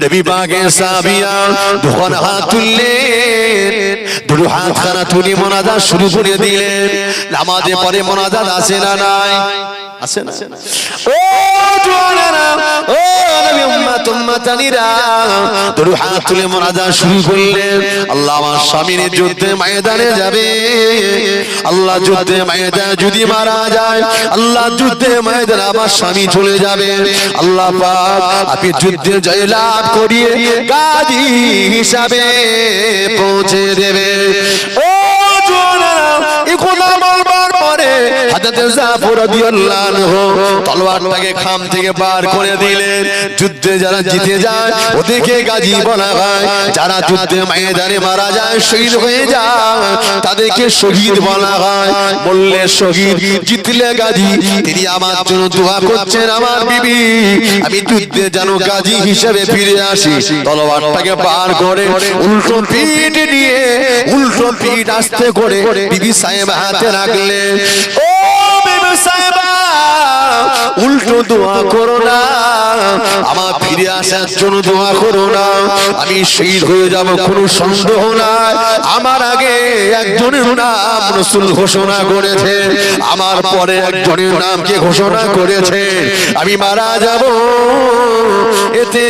নবী পাকের সাহাবীরা দুখান হাত তুললেন, দুটো হাত খানা তুলে মোনাজাত শুরু করে দিলেন। নামাজে পরে মোনাজাত আছে না নাই? আছে না? ও জওয়ানেরা, ও নবী উম্মত উম্মতানিরা, দুটো হাত তুলে মোনাজাত শুরু করলেন। আল্লাহ আমার স্বামীর যুদ্ধে ময়দানে যাবে, আল্লাহ যুদ্ধে ময়দানে যদি মারা যায়, আল্লাহ যুদ্ধে ময়দানে আমার স্বামী চলে যাবে, আল্লাহ পাক আপনি যুদ্ধে জয়লাভ করিয়ে গাজী হিসাবে পৌঁছে দেবে। ও জওয়ানেরা, এই কথা বলবার পরে হযরত জাফর রাদিয়াল্লাহু আনহু তলোয়ারটাকে খাম থেকে বার করে দিলেন। যুদ্ধে যারা জিতে যায় ওদেরকে গাজী বলা হয়, যারা যুদ্ধে ময়দানে মারা যায়, শহীদ হয়ে যায়, তাদেরকে শহীদ বলা হয়। বললে শহীদ, জিতলে গাজী। তিনি আমার জন্য দোয়া করছেন, আমার বিবি আমি যুদ্ধে যেন গাজী হিসেবে ফিরে আসি। তলোয়ারটাকে বার করে উল্টো পিঠ নিয়ে, উল্টো পিঠ আস্তে করে বিবি সাহেব হাতে রাখলেন। ও বিবি সাহেবা, উল্টো দোয়া করো না, আমার ফিরে আসার জন্য দোয়া করো না। আমি শহীদ হয়ে যাব কোনো সন্দেহ নাই। আমার আগে একজনের নাম রাসূল ঘোষণা করেছে, আমার পরে একজনের নামকে ঘোষণা করেছে। আমি মারা যাব, এতে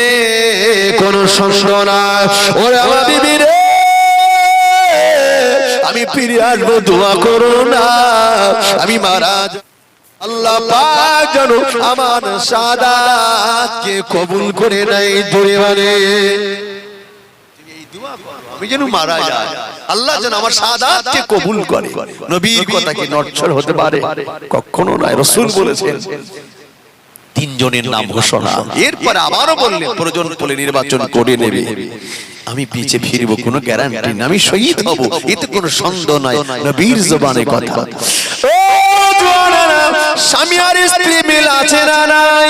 কোনো সন্দেহ নাই। ওরে আমার বিবি রে, আমি ফিরে আসবো, দোয়া করো না, আমি মারা যাব। আল্লাহ পাক যেন আমার শাহাদাতকে কবুল করে নেয়। জোরে বলে এই দোয়া করো, আমি যেন মারা যাই, আল্লাহ যেন আমার শাহাদাতকে কবুল করে। নবীর কথা কি নড়চড় হতে পারে? কখনো নয়। রাসূল বলেছেন তিনজনের নাম ঘোষণা। এরপর আবারও বললেন প্রয়োজন বলে নির্বাচন করে নেবে। আমি পিছে ফিরবো কোনো গ্যারান্টি না, আমি শহীদ হব এতে কোনো সন্দেহ নাই। নবীর জবানে কথা। ও জওয়ানেরা, স্বামী আর স্ত্রী মিল আছে না নাই?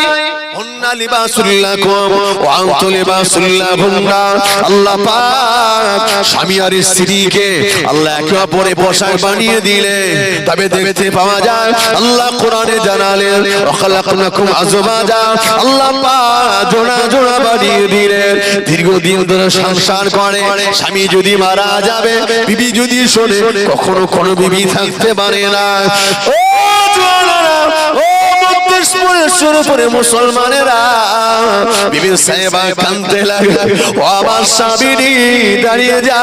হুন্না লিবাসুল লাকুম ওয়া আনতুম লিবাসুল লাহুন্না। আল্লাহ পাক স্বামী আর স্ত্রীকে আল্লাহ একে অপরে পোশাক বানিয়ে দিলেন। তবে দেখতে পাওয়া যায় আল্লাহ কোরআনে জানালেন ওয়া খালাকনাকুম আজওয়াজা। আল্লাহ পাক জোড়া জোড়া বানিয়ে দিলেন। দীর্ঘদিন ধরে সংসার করে, স্বামী যদি মারা যাবে, বিবি যদি শোনে, কখনো কোনো বিবি থাকতে পারে না। ও জওয়ানেরা, ও শুরু করে মুসলমানেরা, বিবি সাহেবা কাঁদতে লাগে। ও আমার স্বামী, দাঁড়িয়ে যা,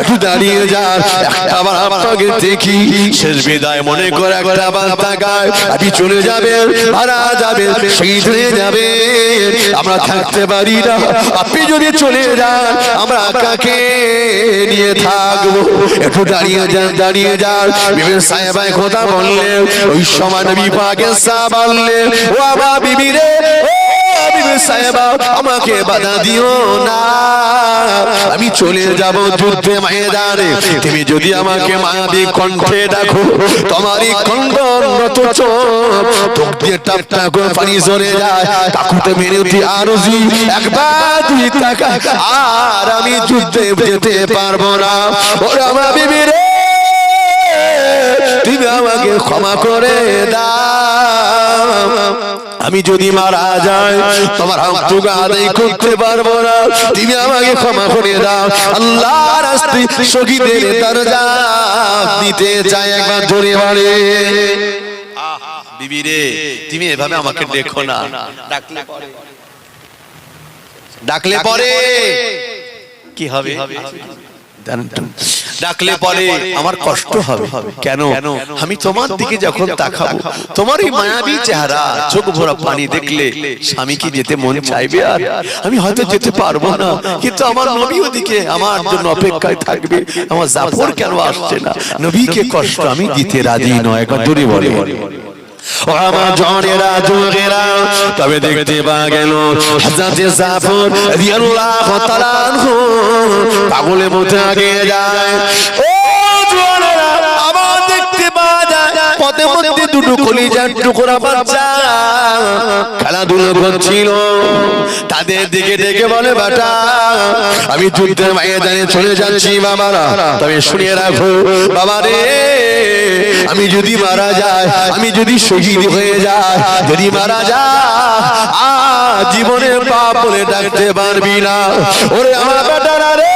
একটু দাঁড়িয়ে যা, একটা বার আপনাকে দেখি, শেষ বিদায় মনে করে একটা বার তাকায়। আপনি চলে যাবেন, মারা যাবে, শহীদ হয়ে যাবে, আমরা থাকতে পারি না। আপনি যদি চলে যান, আমরা কাকে নিয়ে থাকবো? একটু দাঁড়িয়ে যান, দাঁড়িয়ে যান। বিবি সাহেবা কথা বললেন। ওই সময় নবী পাকের সাহাবা বললেন, ও আমার বিবি রে, ও বিবি সাহেবা, আমাকে বাধা দিও না, আমি চলে যাব যুদ্ধে ময়দানে। তুমি যদি আমাকে মায়াবী কণ্ঠে ডাকো, তোমারই কন্দন নত চোখ চোখ দিয়ে টাপ টাপ করে পানি ঝরে যায়। তাকুতে মিনতি আরজি, একবার তুই তাকা, আর আমি যুদ্ধে যেতে পারবো না। ওরে আমার বিবি রে, তুমি আমাকে ক্ষমা করে দাও। আমি যদি মারা যাই, তোমার হক আদায় করতে পারবো না, তুমি আমাকে ক্ষমা করে দাও। আল্লাহর রাস্তায় শহীদের দরজা দিতে চাই, একবার জোরে বলে। বিবি রে, তুমি এভাবে আমাকে দেখো না, ডাকলে পরে কি হবে? ডাকলে পরে আমার কষ্ট হবে। কেন? আমি তোমার দিকে যখন তাকাবো, তোমার এই মায়াবী চেহারা, চোখ ভরা পানি দেখলে স্বামী কি যেতে মন চাইবে? আর আমি হয়তো যেতে পারবো না, কিন্তু আমার নবী ওদিকে আমার জন্য অপেক্ষায় থাকবে। আমার জাফর কেন আসছে না? নবীকে কষ্ট আমি দিতে রাজি নয়। একবার জোরে বলে। ও আমার জওয়ানেরা, যুবকেরা, তবে দেখতে পাওয়া গেল হযরত জাফর রাদিয়াল্লাহু তাআলা আনহু পাগলের মতো আগে যায়। ও জওয়ানেরা, আবার দেখতে পাওয়া যায় পথে মধ্যে দুটো কলিজার টুকরা বাচ্চা খেলাধুলা করছিল। তাদের দিকে দেখে বলে, বেটা আমি যুদ্ধের ময়দানে চলে যাচ্ছি বাবারা, তবে শুনে রাখো বাবা রে, আমি যদি মারা যাই, আমি যদি শহীদ হয়ে যাই, যদি মারা যাই, জীবনে বাপ বলে ডাকতে পারবি না। ওরে আমার বেটারা রে,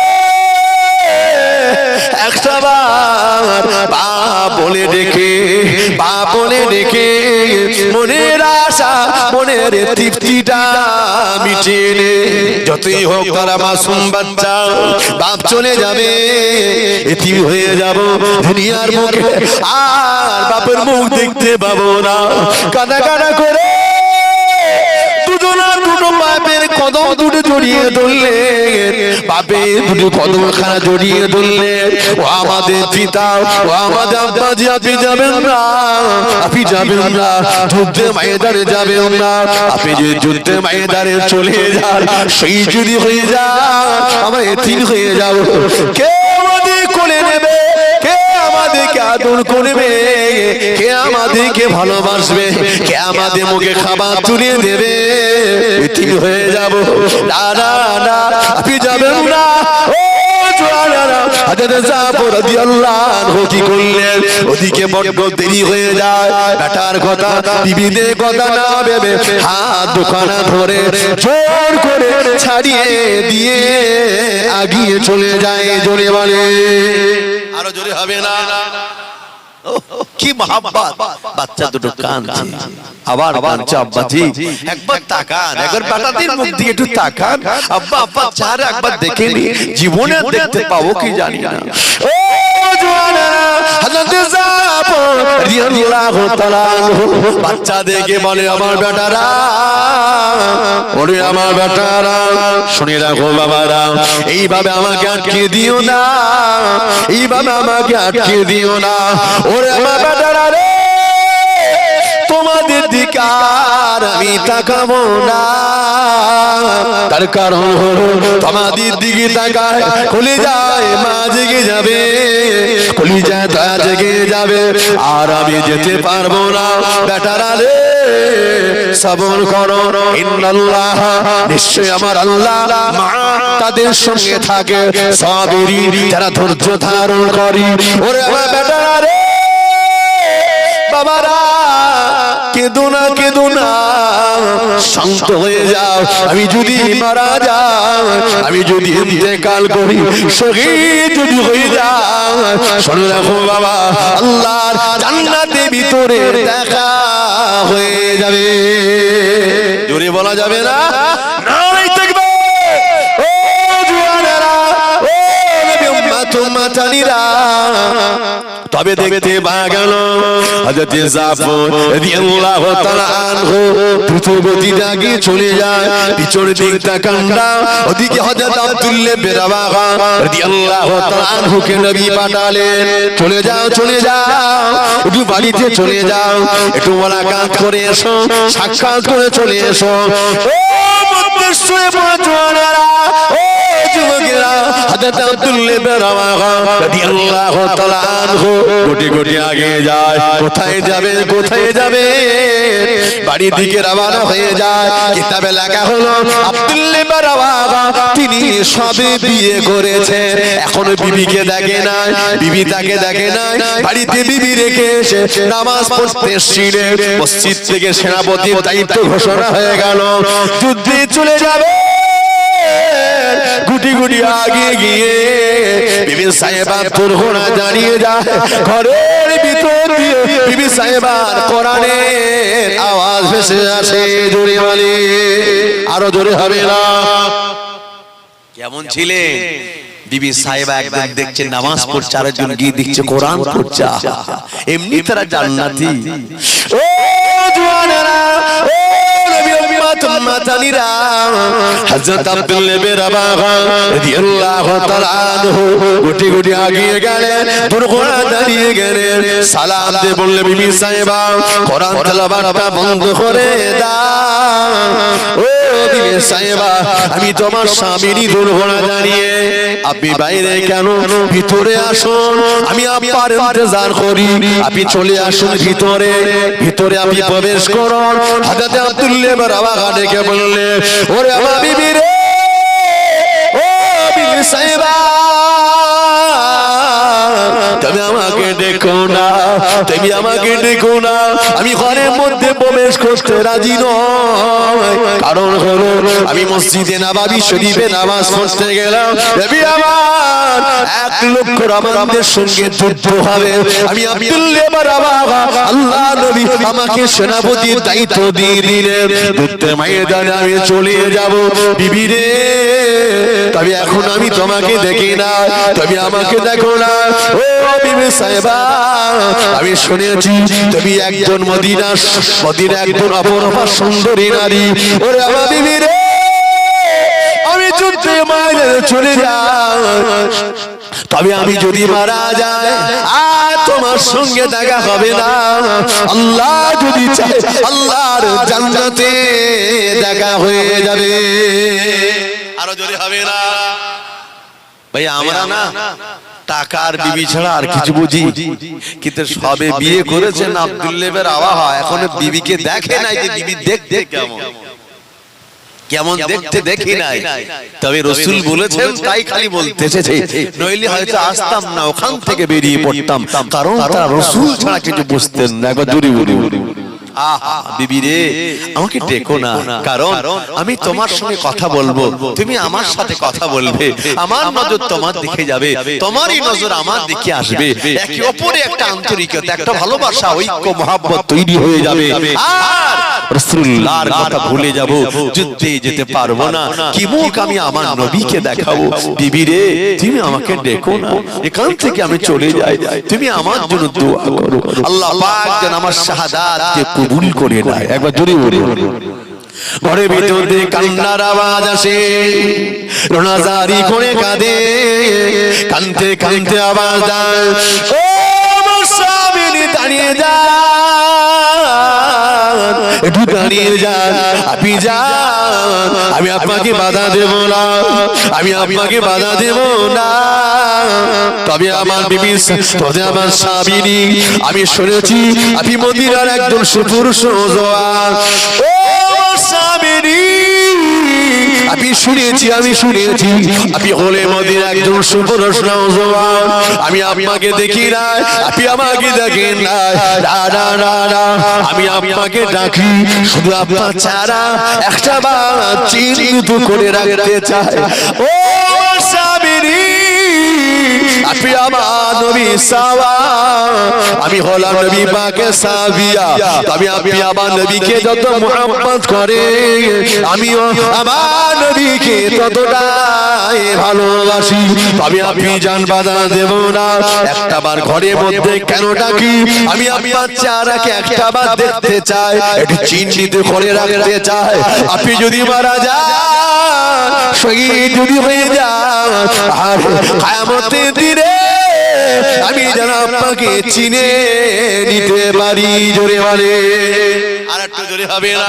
একটাবার বাপ বলে ডেকে, বাপ বলে ডেকে মনের আশা, মনের তৃপ্তিটা মিটিয়ে নে। যতই হোক তারা মাসুম বাচ্চা, বাপ চলে যাবে, এতিম হয়ে যাব দুনিয়ার মুখে, আর বাপের মুখ দেখতে পাবো না। কাঁদা কাঁদা করে দুজনা দুটো বাপের কদম দুটো জড়িয়ে ধরলে, বাপের দুটো কদম খানা জড়িয়ে ধরলে। ও আমাদের পিতা, ও আমাদের আব্বাজি, আপনি যাবেন না, আপনি যাবেন না, যুদ্ধে ময়দানে যাবেন না। আপনি যে যুদ্ধে ময়দানে চলে যান, সেই যদি হয়ে যায় আমরা এতিম হয়ে যাব, কে আমাদের কোলে নেবে, কে আমাদেরকে আদর করবে, কে আমাদেরকে ভালোবাসবে, কে আমাদের মুখে খাবার তুলে দেবে? এতিম হয়ে যাব। না না না, আপনি যাবেন না। ও জওয়ানেরা, হযরত জাফর রাদিয়াল্লাহু আনহু কি করলেন? ওদিকে বড্ড দেরি হয়ে যায়, বেটার কথা, বিবিদের কথা না ভেবে হাত দুখানা ধরে জোর করে ছাড়িয়ে দিয়ে আগিয়ে চলে যায়। জোরে বলে, আরো জোরে হবে না? কি মহব্বত! বাচ্চা দুটো কাঁদছে, আবার কাঁদছে। আব্বাজি একবার তাকান, একবার বেটাদের মুখ দিকে একটু তাকান। আব্বা আব্বা চার একবার দেখে নি, জীবনে দেখতে পাবো কি জানি না। ও জওয়ানেরা, হযরত জাফর রাদিয়াল্লাহু তাআলা বাচ্চা দেখে বলে, আমার বেটারা, ওরে আমার বেটারা, শুনে রাখো বাবারা, এইভাবে আমাকে আটকে দিও না, এইভাবে আমাকে আটকে দিও না। ওরে আমার বেটারা রে, তোমাদের দিকে আর আমি তাকাবো না। তার কারণ হলো তোমাদের দিকে তাকায় কলিজায় মা জেগে যাবে, কলিজায় দয়া জেগে যাবে, আর আমি যেতে পারবো না। বেটারা রে, সবর করো, ইন্নাল্লাহ, নিশ্চয় আমার আল্লাহ মা তাদের সঙ্গে থাকে, সাবিরিন, যারা ধৈর্য ধারণ করে। ওরে আমার বেটারা রে, বাবারা, কেঁদো না, কেঁদো না, শান্ত হয়ে যাও। আমি যদি মারা যাই, আমি যদি ইন্তেকাল করি, শহীদ যদি হয়ে যাও, শুনে রাখো বাবা, আল্লাহর জান্নাতের ভিতরে দেখা হয়ে যাবে। জোরে বলা যাবে না? নারায়ে তাকবীর! ও জওয়ানেরা, ও নবী উম্মত উম্মতানিরা, তবে দেখতে পাওয়া গেল হযরত জাফর রাদিয়াল্লাহু তাআলা আনহু দ্রুত গতিতে আগে চলে যায়। পিছনের দিকটা কান্না, ওদিকে হযরত আব্দুল্লাহ ইবনে রাওয়াহা রাদিয়াল্লাহু তাআলা আনহুকে নবী পাঠালেন, চলে যাও, চলে যাও, একটু বাড়িতে চলে যাও, একটু মোলাকাত করে এসো, সাক্ষাৎ করে চলে এসো। ও মুদ্দেশরে জওয়ানেরা, ও যুবকেরা, হযরত আব্দুল্লাহ ইবনে রাওয়াহা রাদিয়াল্লাহু তাআলা আনহু গোটি গোটি আগে যায়। কোথায় যাবে, কোথায় যাবে? বাড়ির দিকে রওনা হয়ে যায়। কিতাবে লেখা হলো আব্দুল্লাহ ইবনে রাওয়াহা তিনি সবে বিয়ে করেছে, এখনো বিবিকে দেখে নাই, বিবি তাকে দেখে নাই। বাড়িতে বিবি রেখে এসে নামাজ পড়তে শিরে মসজিদ থেকে সেনাপতির দায়িত্ব ঘোষণা হয়ে গেল, যুদ্ধে চলে যাবে। গুটি গুটি আগে গিয়ে বিবি সাহেবা দুর্ঘটনা দাঁড়িয়ে যায়। ঘরের ভিতর দিয়ে বিবি সাহেবার কোরআনের আওয়াজ ভেসে আসে। জোরে বলে, আরো জোরে হবে না? কেমন ছিলেন বিবি সাহেবা? একদম দেখছেন নামাজ পড়ছে, আরেকজন গিয়ে দেখছে কোরআন পড়ছে। এমনি তারা জান্নাতি। ও জওয়ানেরা, ও নবী উম্মত উম্মতানিরা, হযরত আব্দুল্লাহ ইবনে রাওয়াহা রাদিয়াল্লাহু তাআলা আনহু গুটি গুটি আগিয়ে গেলেন, দুর্ঘটনা দাঁড়িয়ে গেলেন। সালাম দিয়ে বললেন, বিবি সাহেবা কোরআন তেলাওয়াতটা বন্ধ করে দাও। ও বিবি সাহেবা, আমি তোমার স্বামীরই দুর্ঘটনা দাঁড়িয়ে, আপনি বাইরে কেন? ভিতরে আসুন, আমি আপনার ইন্তজার করি, আপনি চলে আসুন ভিতরে। ভিতরে আপনি প্রবেশ করুন। হযরত আব্দুল্লাহ ইবনে রাওয়াহা ডেকে বললেন, ওরে আমার বিবি রে, ও বিবি সাহেবা, তুমি আমাকে আমাকে ডেকো না, তুমি আমাকে ডেকো না, আমি ঘরের মধ্যে প্রবেশ করতে রাজি নয়। কারণ হলো আমি মসজিদে নববী শরীফে নামাজ পড়তে গেলাম, নবী আমার 1 লক্ষ রমানদের সঙ্গে যুদ্ধ হবে। আমি আব্দুল্লাহ বাবা আল্লাহ নবী আমাকে সেনাপতির দায়িত্ব দিয়ে দিলেন, যুদ্ধের ময়দানে আমি চলে যাব। বিবি রে, তবে এখন আমি তোমাকে দেখি না, তুমি আমাকে দেখো না। ও বিবি সাহেবা, আমি শুনেছি তুমি একজন মদিনার একজন অপরূপা সুন্দরী নারী। ওরে আমার বিবি রে, আমি যুদ্ধে ময়দানে চলে যাই, তবে আমি যদি মারা যাই আর তোমার সঙ্গে দেখা হবে না। আল্লাহ যদি চায় আল্লাহর জান্নাতে দেখা হয়ে যাবে। আরো জোরে হবে না ভাই? আমরা না টাকার বিবি ছাড়া আর কিছু বুঝি, কিন্তু সবে বিয়ে করেছেন আব্দুল্লাহের আওয়াহা, এখনো বিবিকে দেখে নাই যে বিবি দেখতে কেমন কেমন দেখতে দেখি নাই। তবে রাসূল বলেছেন তাই খালি বলতে এসেছে, নইলে হয়তো আসতাম না, ওখান থেকে বেরিয়ে পড়তাম, কারণ তারা রাসূল ছাড়া কিছু বুঝতেন না। একবার জোরে বলি, আহা বিবি রে, আমাকে ডেকো না, কারণ আমি তোমার সঙ্গে কথা বলবো, তুমি আমার সাথে কথা বলবে, আমার নজর তোমার দিকে যাবে, তোমারই নজর আমার দিকে আসবে, একে অপরে একটা আন্তরিকতা, একটা ভালোবাসা, ঐক্য মহব্বত তৈরি হয়ে যাবে। আর রাসূলুল্লাহর কথা ভুলে যাব, যুদ্ধে যেতে পারবো না, কি মুখ আমি আমার নবীকে দেখাবো? বিবি রে, তুমি আমাকে ডেকো না, এখান থেকে আমি চলে যাই, তুমি আমার জন্য দোয়া করো, আল্লাহ পাক যেন আমার শাহাদাতকে কবুল করে নেয়। একবার জোরে বলি। ঘরের ভিতর দিয়ে কান্নার আওয়াজ আসে, রোনাজারি করে কাঁদে, কাঁদতে কাঁদতে আওয়াজ দেয়, ও আমার স্বামী দাঁড়িয়ে যান, একটু দাঁড়িয়ে যান, আপনি যান, আমি আপনাকে বাধা দেব না, আমি আপনাকে বাধা দেব না। তবে আমার বিবি, তবে আমার স্বামী, আমি শুনেছি আপনি মদিনার একজন সুপুরুষ জওয়ান। ও স্বামী, আমি শুনেছি আপনি হলে মদিনার একজন সুপুরুষ জওয়ান। আমি আপনাকে দেখি না, আপনি আমাকে দেখেন না, আমি আপনাকে ডাকি, শুধু আপনার ছাড়া একটা বার চিহ্নিত করে রাখতে চাই। ও স্বামী, আপনি আমার নবী সাওয়া, আমি হলাম নবী পাকের সাবিয়া, তবে আপনি আমার নবীকে যত মুহাব্বত করে, আমিও আমার নবীকে ততটাই ভালোবাসি। তবে আপনি জান বাধা দেব না, একটা বার ঘরের মধ্যে কেন ডাকি, আমি আপনার চেহারাকে একটা বার দেখতে চাই, একটু চিহ্নিত করে রাখতে চাই। আপনি যদি মারা যান, শহীদ যদি হয়ে যান, আর কিয়ামতের দিনে আমি যেন আপনাকে চিনে নিতে পারি। জোরে বলে, আর একটু জোরে হবে না?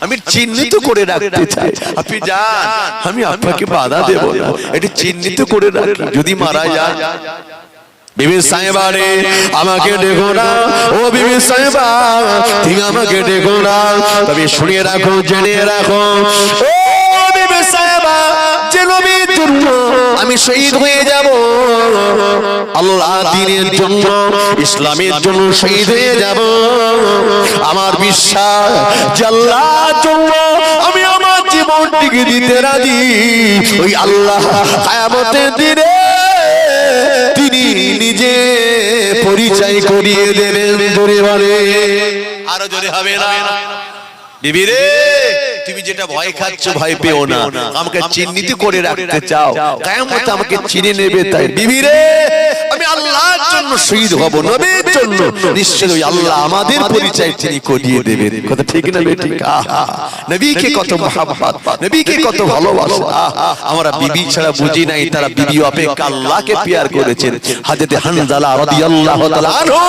আমি চিহ্নিত করে রাখতে চাই, আপনি যান, আমি আপনাকে বাধা দেব না, এটি চিহ্নিত করে রাখি, যদি মারা যান। বিবি সাহেবা রে, আমাকে ডেকো না, ও বিবি সাহেবা, তুমি আমাকে ডেকো না, তবে শুনে রাখো, জেনে রাখো, ও বিবি সাহেবা, যে নবীর জন্য আমি শহীদ হয়ে যাব, আল্লাহ দ্বীনের জন্য, ইসলামের জন্য শহীদ হয়ে যাব, আমার বিশ্বাস যে আল্লাহর জন্য আমি আমার জীবনটিকে দিতে রাজি। ওই আল্লাহ কিয়ামতের দিনে তিনি নিজে পরিচয় করিয়ে দেবেন। জোরে বলে, আরো জোরে হবে না? বিবি রে, তুমি যেটা ভয় খাচ্ছ, ভয় পেও না, আমাকে চিহ্নিত করে রাখতে চাও, কিয়ামতে আমাকে চিনে নেবে, তাই বিবি রে, আমি আল্লাহর জন্য শহীদ হব, নবীর জন্য, নিশ্চয়ই আল্লাহ আমাদের পরিচয় তিনি করিয়ে দেবেন। কথা ঠিক না বেঠিক? নবীকে কত মহব্বত, নবীকে কত ভালোবাসা, আমরা বিবি ছাড়া বুঝি নাই, তারা বিবি অপেক্ষা আল্লাহকে প্যার করেছেন। হযরত হানজালা রাদিয়াল্লাহু তাআলা আনহু,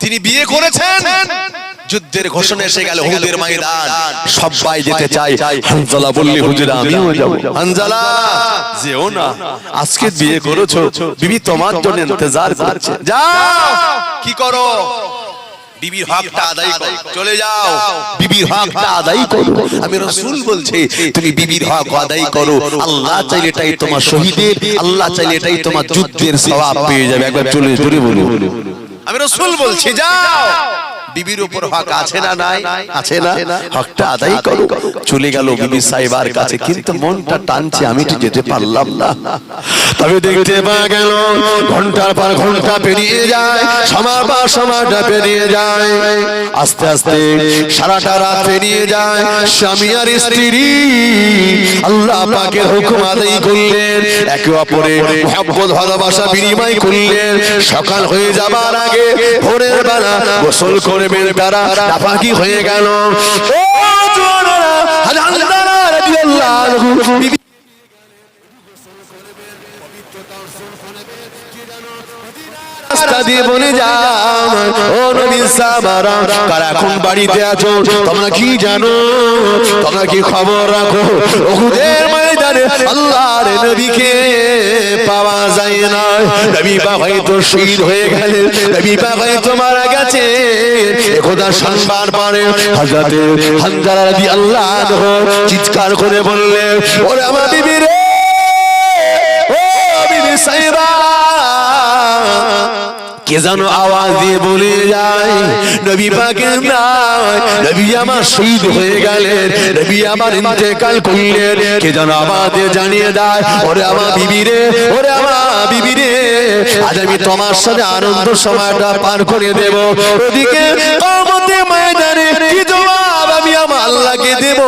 তিনি বিয়ে করেছেন, যুদ্ধের ঘোষণা এসে গেল, উহুদের ময়দান, সবাই যেতে চায়, হানজালা বললে হুজুর আমিও যাব। হানজালা যেও না, আজকে বিয়ে করেছো, বিবি তোমার জন্য ইন্তজার করছে, যাও। কি করো? বিবির হকটা আদায় করো, চলে যাও বিবির হকটা আদায় করো। আমি রাসূল বলছি তুমি বিবির হক আদায় করো, আল্লাহ চাইলে এটাই তোমার শহীদের, আল্লাহ চাইলে এটাই তোমার যুদ্ধের সওয়াব পেয়ে যাবে। একবার চলে জোরে বলো, আমি রাসূল বলছি যাও বিবির উপর হক আছে না নাই? আছে না? হকটা আদায় করো। চলে গেল বিবি সাহেবার কাছে, কিন্তু মনটা টানছে আমি তো যেতে পারলাম না। তবে দেখতে পাওয়া গেল ঘন্টার পর ঘন্টা পেরিয়ে যায়, সময় পর সময়টা পেরিয়ে যায়, আস্তে আস্তে সারাটা রাত পেরিয়ে যায়। স্বামী আর স্ত্রী আল্লাহ পাকের হুকুম আদায় করলেন, একে অপরে মহব্বত ভালোবাসা বিনিময় করলেন। সকাল হয়ে যাবার আগে ভোরের বেলা গোসল করবেন তারা, নাপাকি হয়ে গেল। ও জওয়ানেরা, হাজানদারা রাদিয়াল্লাহু আনহু বিবি রাস্তা দিয়ে বলে যান, ও নবী সাহাবারা কারা এখন বাড়িতে আছো, তোমরা কি জানো, তোমরা কি খবর রাখো, উহুদের ময়দানে আল্লাহর নবীকে পাওয়া যায় না। নবী পাক হয়তো শহীদ হয়ে গেলেন, নবী পাক হয়তো মারা গেছে। খোদা সংবাদ পারে হযরতে হানজালা রাদিয়াল্লাহু আনহু চিৎকার করে বললেন, ওরে আমার বিবি রে, ও বিবি সাইবা, কে যেন আওয়াজ দিয়ে বলে যায় নবী পাকের নাম, নবী আমার শহীদ হয়ে গেলেন, নবী আমার ইন্তেকাল করলেন। কে যেন আওয়াজ দিয়ে জানিয়ে দেয়, ওরে আমার বিবি রে, ওরে আমার বিবি রে, আজ আমি তোমার সাথে আনন্দ সময়টা পার করে দেব। ওদিকে কিয়ামতের ময়দানে কি জবাব আমি আমার আল্লাহকে দেব?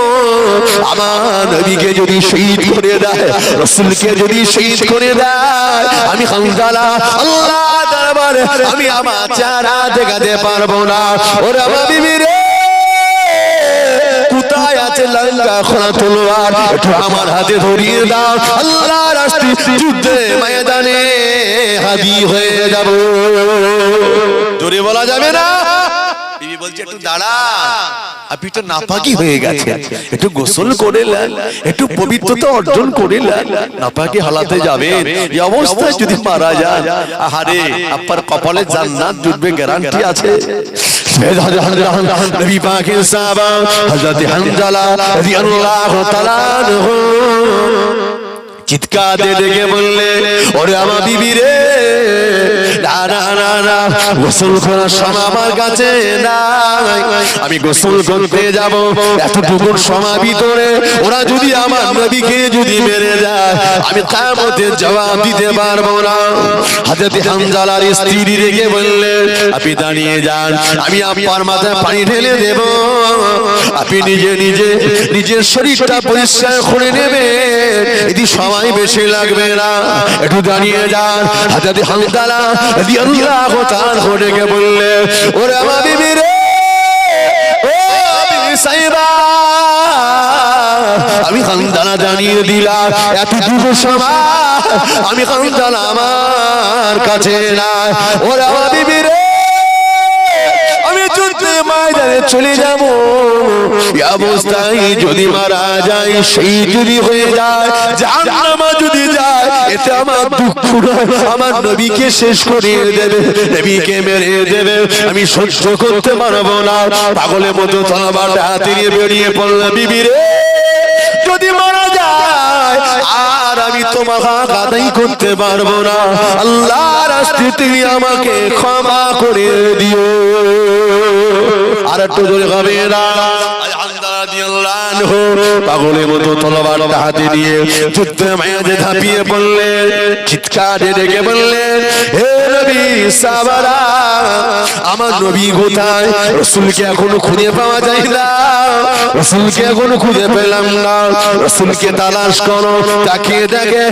আমার নবীকে যদি শহীদ করে দেয়, রাসূলকে যদি শহীদ করে দেয়, আমি হানজালা আল্লাহ দরবারে আমি আমার চেহারা দেখাতে পারবো না। ওরে আমার বিবি রে, কোথায় আছে লঙ্কা খোলা তলোয়ার, একটু আমার হাতে ধরিয়ে দাও, আল্লাহর রাস্তায় যুদ্ধে ময়দানে হাজির হয়ে যাব। জোরে বলা যাবে না? বিবি বলছে একটু দাঁড়া, আপনি তো নাপাকি হয়ে গেছে, একটু গোসল করে নেন, একটু পবিত্রতা অর্জন করে নেন, নাপাকি হালাতে যাবেন, এই অবস্থায় যদি মারা যান, আহারে আপনার কপালে জান্নাত জুটবে গ্যারান্টি আছে। নবী পাকের সাহাবা হযরত হানজালা রাদিয়াল্লাহু তাআলা আনহু চিৎকার দিয়ে ডেকে বললে, ওরে আমার বিবি রে, না না না না, গোসল করার সময় আমার কাছে নাই, আমি গোসল করতে যাব। এতটুকু সময় ভিতরে ওরা যদি আমার নবীকে যদি মেরে যায়, আমি কিয়ামতের জবাব দিতে পারবো না। হযরত হানজালার স্ত্রী রেগে বললেন, আপনি দাঁড়িয়ে যান, আমি আপনার মাথায় পানি ঢেলে দেব, আপনি নিজে নিজে নিজের শরীরটা পরিষ্কার করে নেবেন, এটি সময় বেশি লাগবে না, একটু দাঁড়িয়ে যান। হযরত হানজালা রাদিয়াল্লাহু তাআলা ডেকে বললেন, ওরে আমার বিবি রে, ও বিবি সাইবা, আমি হানজালা জানিয়ে দিলাম এতটুকু সময় আমি হানজালা আমার কাছে নাই। ওরে আমার বিবি রে, আমি যুদ্ধে ময়দানে চলে যাব, এই অবস্থায় যদি মারা যায়, সেই যদি হয়ে যায়, জাহান্নামে যদি যায়, এটা আমার দুঃখ নয়, আমার নবীকে শেষ করে দেবে, নবীকে মেরে দেবে, আমি সহ্য করতে পারবো না। পাগলের মতো তলোয়ারটা হাতে নিয়ে বেরিয়ে পড়ল। বিবি রে, যদি মারা যায় আর আমি তোমার হক আদায় করতে পারবো না, আল্লাহর রাস্তায় তুমি আমাকে ক্ষমা করে দিও। আর একটু জোরে হবে না। পাগলের মতো তলোয়ারটা হাতে নিয়ে যুদ্ধে ময়দানে ঝাঁপিয়ে পড়লেন, চিৎকারে ডেকে বললেন, হে নবী সাহাবারা, আমার নবী কোথায়? রাসূলকে এখনো খুঁজে পাওয়া যায় না, রাসূলকে এখনো খুঁজে পেলাম না, রাসূলকে তালাশ করো। তাকিয়ে দেখে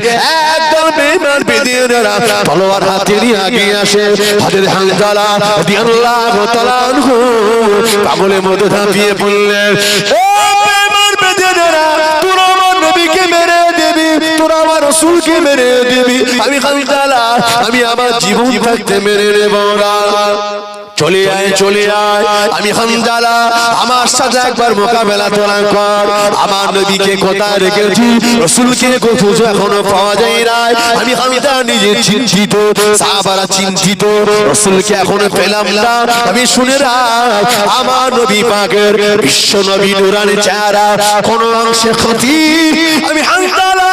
একদল বেঈমান বেদিনেরা তলোয়ার হাতে নিয়ে এগিয়ে আসে। হযরত হানজালা রাদিয়াল্লাহু তাআলা আনহু পাগলের মতো ঝাঁপিয়ে পড়লেন, ও বেঈমান বেদিনেরা, তোরা আমার নবীকে মেরে দিবি, তোরা আমার রাসূলকে মেরে দিবি, আমি হানজালা, আমি আমার জীবন থাকতে মেরে নেব না। চলে আয় চলে আয়, আমি হানজালা, আমার সাথে একবার মোকাবেলা তোলা কর। আমার নবীকে কোথায় রেখেছি, রাসূলকে কোথাও এখনো পাওয়া যায় না। আমি হানজালা নিজে চিন্তিত, সাহাবারা চিন্তিত, রাসূলকে এখনো পেলাম না। আমি শুনে রাখ, আমার নবী পাকের বিশ্ব নবী নূরানি চেহারা কোন অংশে ক্ষতি, আমি হানজালা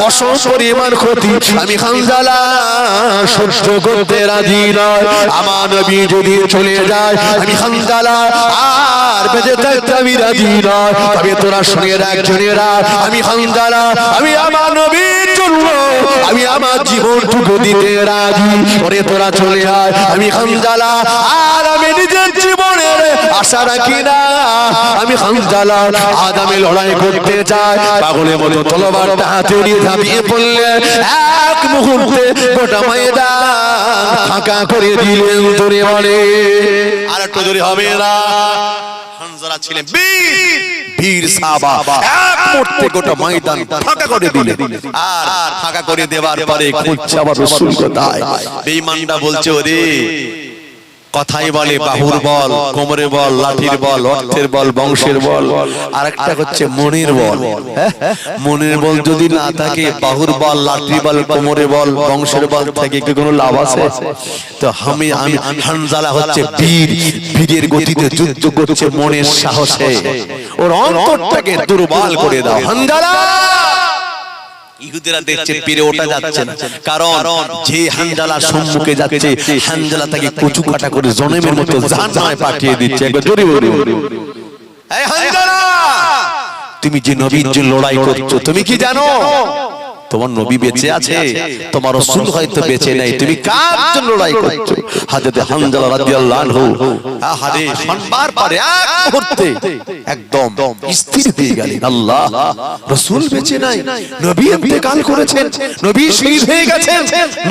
অসম পরিমাণ ক্ষতি আমি হানজালা সহ্য করতে রাজি নয়। আমার নবী যদি চলে যায়, আমি হানজালা আর বেঁচে থাকতে আমি রাজি নয়। তবে তোরা শুনে রাখ জনেরা, আমি হানজালা, আমি আমার নবীর জন্য আমি আমার জীবনটুকু দিতে রাজি। ওরে তোরা চলে আয়, আমি হানজালা আর আমি নিজের জীবনের আশা রাখি না। আমি হানজালা আদামে লড়াই করতে চাই, পাগলের মতো তলোয়ারটা হাতে নিয়ে ঝাঁপিয়ে পড়লে এক মুহূর্তে গোটা ময়দান ফাঁকা করে দিলেন। ধরে বলে আর একটু জোরে হবে না। হানজালা ছিলেন বীর, বীর সাহাবা, এক মুহূর্তে গোটা ময়দান ফাঁকা করে দিলেন। আর ফাঁকা করে দেওয়ার পরে খুঁজছে আবার রাসূল কোথায়। বেঈমানরা বলছে ওরে কথাই বলে বাহুর বল, কোমরের বল, লাঠির বল, অর্থের বল, বংশের বল, আর একটা হচ্ছে মনের বল। মনের বল যদি না থাকে, বাহুর বল, লাঠির বল, কোমরের বল, বংশের বল থেকে কি কোনো লাভ আছে? তো আমি হানজালা হচ্ছে বীর, বীরের গতিতে যুদ্ধ করছে মনের সাহসে। ওর অন্তরটাকে দুর্বল করে দাও হানজালা। ইহুদিরা দেখছে পেরে ওঠা যাচ্ছে না, কারণ যে হানজালা সম্মুখে যাচ্ছে, হানজালা তাকে কচু কাটা করে জনমের মতো জাহান্নামে পাঠিয়ে দিচ্ছে। একবার জোরে বলো, এই হানজালা, তুমি যে নবীর জন্য লড়াই করছো, তুমি কি জানো তোমার নবী বেঁচে আছে, তোমার রাসূল হয়তো বেঁচে নাই, তুমি কার জন্য লড়াই করছো? হযরত হানজালা রাদিয়াল্লাহু আনহু আহারে শুনবার পরে এক মুহূর্তে একদম স্থির হয়ে গেলেন। আল্লাহ, রাসূল বেঁচে নাই, নবী ইন্তেকাল করেছেন, নবী শহীদ হয়ে গেছেন।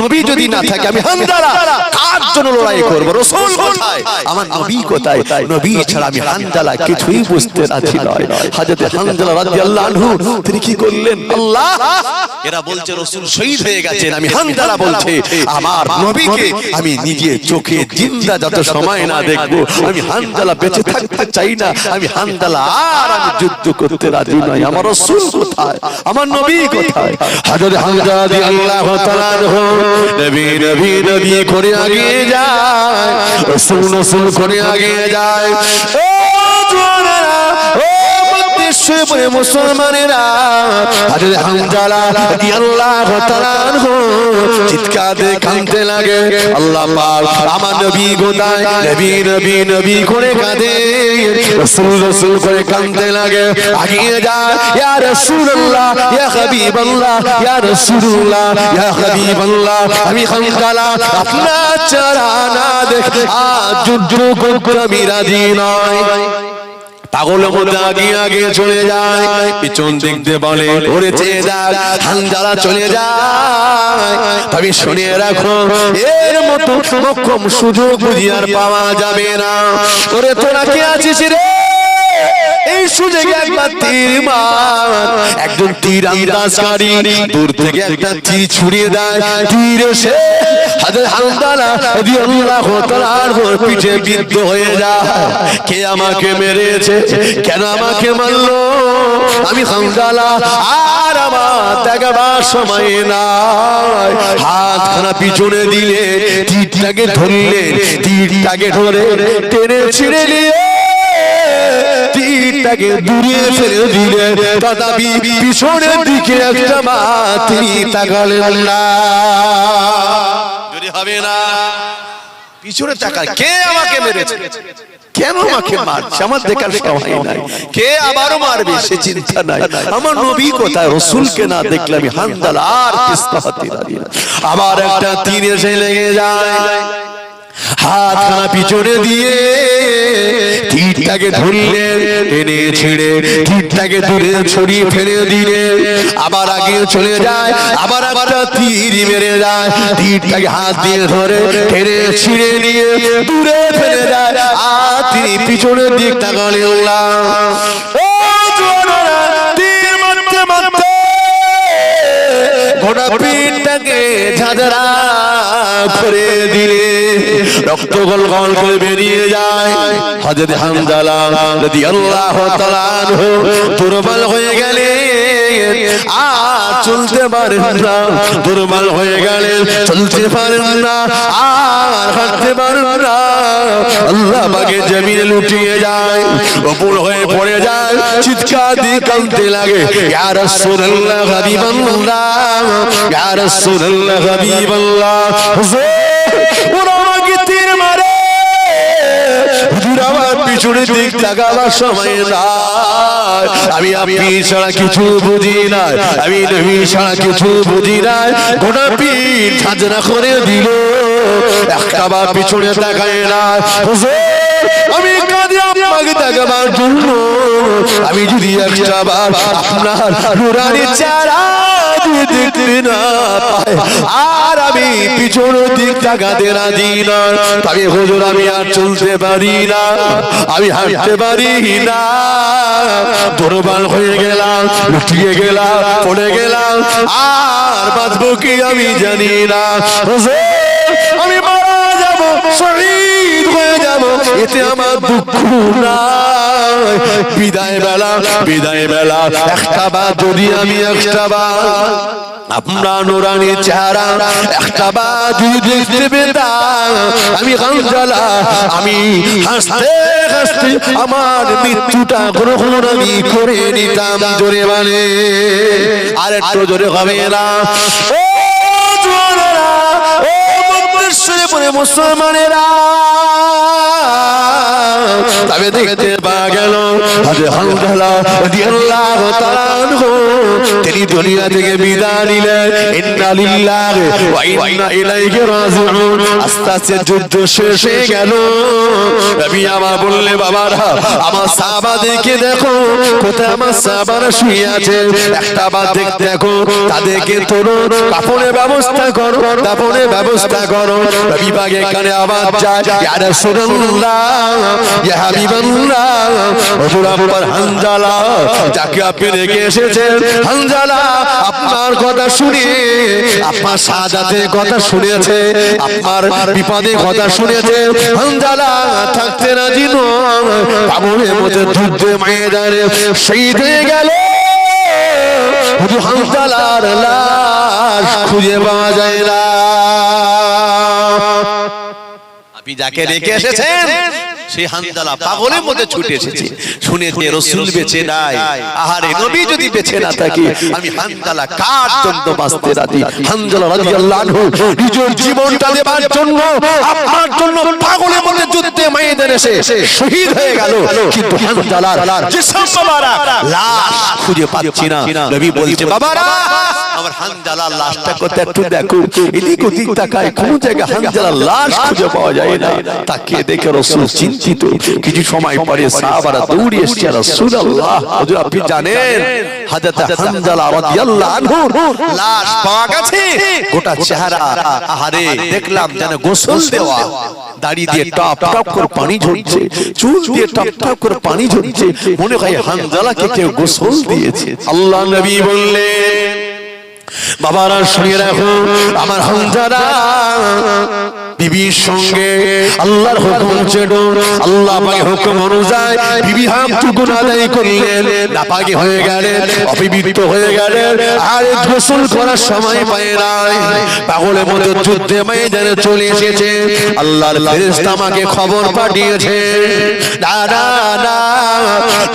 নবী যদি না থাকে আমি হানজালা কার জন্য লড়াই করব? রাসূল কোথায়, আমার নবী কোথায়? নবী ছাড়া আমি হানজালা কিছুই বুঝতে রাজি নয়। হযরত হানজালা রাদিয়াল্লাহু আনহু তিনি কি করলেন? আল্লাহ, এরা বলছে রাসূল শহীদ হয়ে গেছেন, আমি হানজালা বলছে আমার নবীকে আমি নিজে চোখে জিন্দা যত সময় না দেখবো আমি হানজালা বেঁচে থাকতে চাই না। আমি হানজালা আর আমি যুদ্ধ করতে রাজি নই। আমার রাসূল কোথায়, আমার নবী কোথায়? হযরত হানজালা রাদিয়াল্লাহু তাআলা নবী নবী নবী করে এগিয়ে যায়, রাসূল রাসূল করে এগিয়ে যায়। ও জওয়ানেরা, ও দেশে মুসলমানেরা, হযরত হানজালা রাদিয়াল্লাহু তাআলা চিৎকার দিয়ে কাঁদতে লাগে। আল্লাহ পাক আমার নবী কোথায়? নবী নবী নবী করে কাঁদে, রাসূল রাসূল করে কাঁদতে লাগে। আগিয়ে যায়, ইয়া রাসূলুল্লাহ, ইয়া হাবিবাল্লাহ, ইয়া রাসূলুল্লাহ, ইয়া হাবিবাল্লাহ, আমি হানজালা আপনার চেহারা না দেখে আজ যুদ্ধ করতে আমি রাজি নয়। পাগলের মধ্যে আগে আগে চলে যায়, পিছন দিক দিয়ে বলে ওরে চেয়ে যাক, হানজালা চলে যায়। তবে শুনে রাখো, এর মতো মোক্ষম সুযোগ বুঝি আর পাওয়া যাবে না। ওরে তোরা কে আছিস রে? এই সুযোগে একবার তীর মার। একজন তীর আন্দাজকারী দূর থেকে একটা তীর ছুড়িয়ে দেয়, তীর এসে হযরত হানজালা রাদিয়াল্লাহু তাআলা পিঠে বিদ্ধ হয়ে যায়। কে আমাকে মেরেছে, কেন আমাকে মারলো? আমি হানজালা আর আমার দেখাবার সময় নাই। হাতখানা পিছনে দিলে তীরটাকে ধরলে, তীরটাকে ধরে টেনে ছিঁড়ে নিয়ে তীরটাকে দূরে ফেলে দিলে, তথাপি পিছনের দিকে একটা মা তিনি তাকালেন না। যদি হবে না পিছনে তাকায়, কে আমাকে মেরেছে, কেন আমাকে মারছে, আমার দেখার সময় নাই। কে আবারও মারবে সে চিন্তা নাই। আমার নবী কোথায়? রাসূলকে না দেখলে আমি হানজালা আর পিছপা হতে পারি না। আবার একটা তীর এসে লেগে যায়, হাতখানা পিছনে দিয়ে তীরটাকে ধরলেন, টেনে ছিঁড়ে তীরটাকে দূরে ছড়িয়ে ফেলে দিলেন। আবার আগে চলে যায়, আবার একটা তীর মেরে যায়, তীরটাকে হাত দিয়ে ধরে টেনে ছিঁড়ে নিয়ে দূরে ফেলে যায়। আর তিনি পিছনের দিক তাকালেন না। ও জওয়ানেরা, তীর মারতে মারতে ঘোড়া পিঠটাকে ঝাঁঝরা করে দিলে রক্ত গলগল করে বেরিয়ে যায়। হযরত হানজালা রাদিয়াল্লাহু তাআলা আনহু দুর্বল হয়ে গেলেন, আর চলতে পারেন না, দুর্বল হয়ে গেলেন, চলতে পারেন না, আর হাঁটতে পারেন না। আল্লাহ পাকের জমিনে লুটিয়ে যায়, উপর হয়ে পড়ে যায়, চিৎকার দিয়ে কাঁদতে লাগে, ইয়া রাসূলুল্লাহ হাবিবাল্লাহ, ইয়া রাসূলুল্লাহ হাবিবাল্লাহ, ওরা আমাকে তীর মারে, হুজুর আমার পিছনের দিক তাকাবার সময় নাই, আমি আপনি ছাড়া কিছু বুঝি না, আমি নবী ছাড়া কিছু বুঝি না। গোটা পিঠ ঝাঁঝরা করে দিল, একটাবার পিছনে তাকায় না। আমি কাঁদি আপনাকে দেখাবার জন্য, আমি যদি একটাবার আপনার নুরানি চেহারা দেখতে না পাই, আর আমি পিছনের দিক তাকাতে রাজি না, তবে হুজুর আমি আর চলতে পারি না, আমি হাঁটতে পারি না, দুর্বল হয়ে গেলাম, লুটিয়ে গেলাম, পড়ে গেলাম, আর বাঁচবো কি আমি জানি না। আমি মারা যাব, শহীদ হয়ে যাব, এতে আমার দুঃখ নাই। বিদায় বেলা, বিদায় বেলা একটাবার যদি আমি একটাবার আপনার নুরানি চেহারা একটাবার যদি দেখতে পেতাম, আমি হানজালা, আমি হাসতে হাসতে আমার মৃত্যুটা গ্রহণ আমি করে নিতাম। জোরে বলে, আর একটু জোরে হবে না। ও জোয়ানেরা, ও মুসলিম মুসলমানেরা, তবে দেখতে পাওয়া গেল হযরত হানজালা রাদিয়াল্লাহু তাআলা আনহু তিনি দুনিয়া থেকে বিদায় নিলেন। ইন্না লিল্লাহি ওয়া ইন্না ইলাইহি রাজিউন। আস্তে আস্তে যুদ্ধ শেষ হয়ে গেল। নবী আমার বললে, বাবারা আমার সাহাবাদেরকে দেখো, কোথায় আমার সাহাবারা শুয়ে আছে, একটা বার দেখতে দেখো, তাদেরকে তোলো, কাফনের ব্যবস্থা করো, দাফনের ব্যবস্থা করো। নবী পাক এখানে আওয়াজ যায়, ইয়া রাসূলুল্লাহ, ইয়া হাবিবাল্লাহ, হুজুর আপনার হানজালা যাকে আপনি রেখে এসেছেন, হানজালা আপনার কথা শুনে, আপনার শাহাদাতের কথা শুনেছে, আপনার বিপদের কথা শুনেছে, হানজালা থাকতে রাজি নয়, পাগলের মতো যুদ্ধে ময়দানে শহীদ হয়ে গেল। হুজুর হানজালার লাশ খুঁজে পাওয়া যায় না। আপনি যাকে রেখে এসেছেন সেই হানজালা পাগলের মধ্যে ছুটে এসেছে, শুনেছে রাসূল বেঁচে নাই। আহারে নবী যদি বেঁচে না থাকে, আমি হানজালা কার জন্য বাঁচতে রাজি। হানজালা রাদিয়াল্লাহু আনহু নিজের জীবনটা দেবার জন্য, আপনার জন্য পাগলের মধ্যে যুদ্ধে ময়দানে এসে শহীদ হয়ে গেল। কিন্তু হানজালার জিসম বাবারা লাশ খুঁজে পাচ্ছি না। নবী বলছে, বাবারা আমার হানজালার লাশটা কোথায় একটু দেখো। এদিক ওদিক তাকায়, কোন জায়গায় হানজালার লাশ খুঁজে পাওয়া যায় না। তাকে দেখে রাসূল চিন্তিত। কিছু সময় পরে সাহাবারা দৌড়ে এসেছে, রাসূলুল্লাহ হুজুর আপনি জানেন হযরত হানজালা রাদিয়াল্লাহু আনহুর লাশ পাওয়া গেছে। গোটা চেহারা আহারে দেখলাম যেন গোসল দেওয়া, দাড়ি দিয়ে টপ টপ করে পানি ঝরছে, চুল দিয়ে টপ টপ করে পানি ঝরছে, মনে হয় হানজালাকে কেউ গোসল দিয়েছে। আল্লাহ নবী বললেন, বাবারা শুনে রাখো, আমার হানজালা বিবির সঙ্গে আল্লাহর হুকুম ছিল, আল্লাহ পাকের হুকুম অনুযায়ী বিবি হামটুকু আদায় করলেন, নাপাকি হয়ে গেলেন, অপবিত্র হয়ে গেলেন, আর গোসল করার সময় পায় নাই। পাগলের মতো যুদ্ধে ময়দানে চলে এসেছে। আল্লাহর ফেরেশতা আমাকে খবর পাঠিয়েছে, না না না,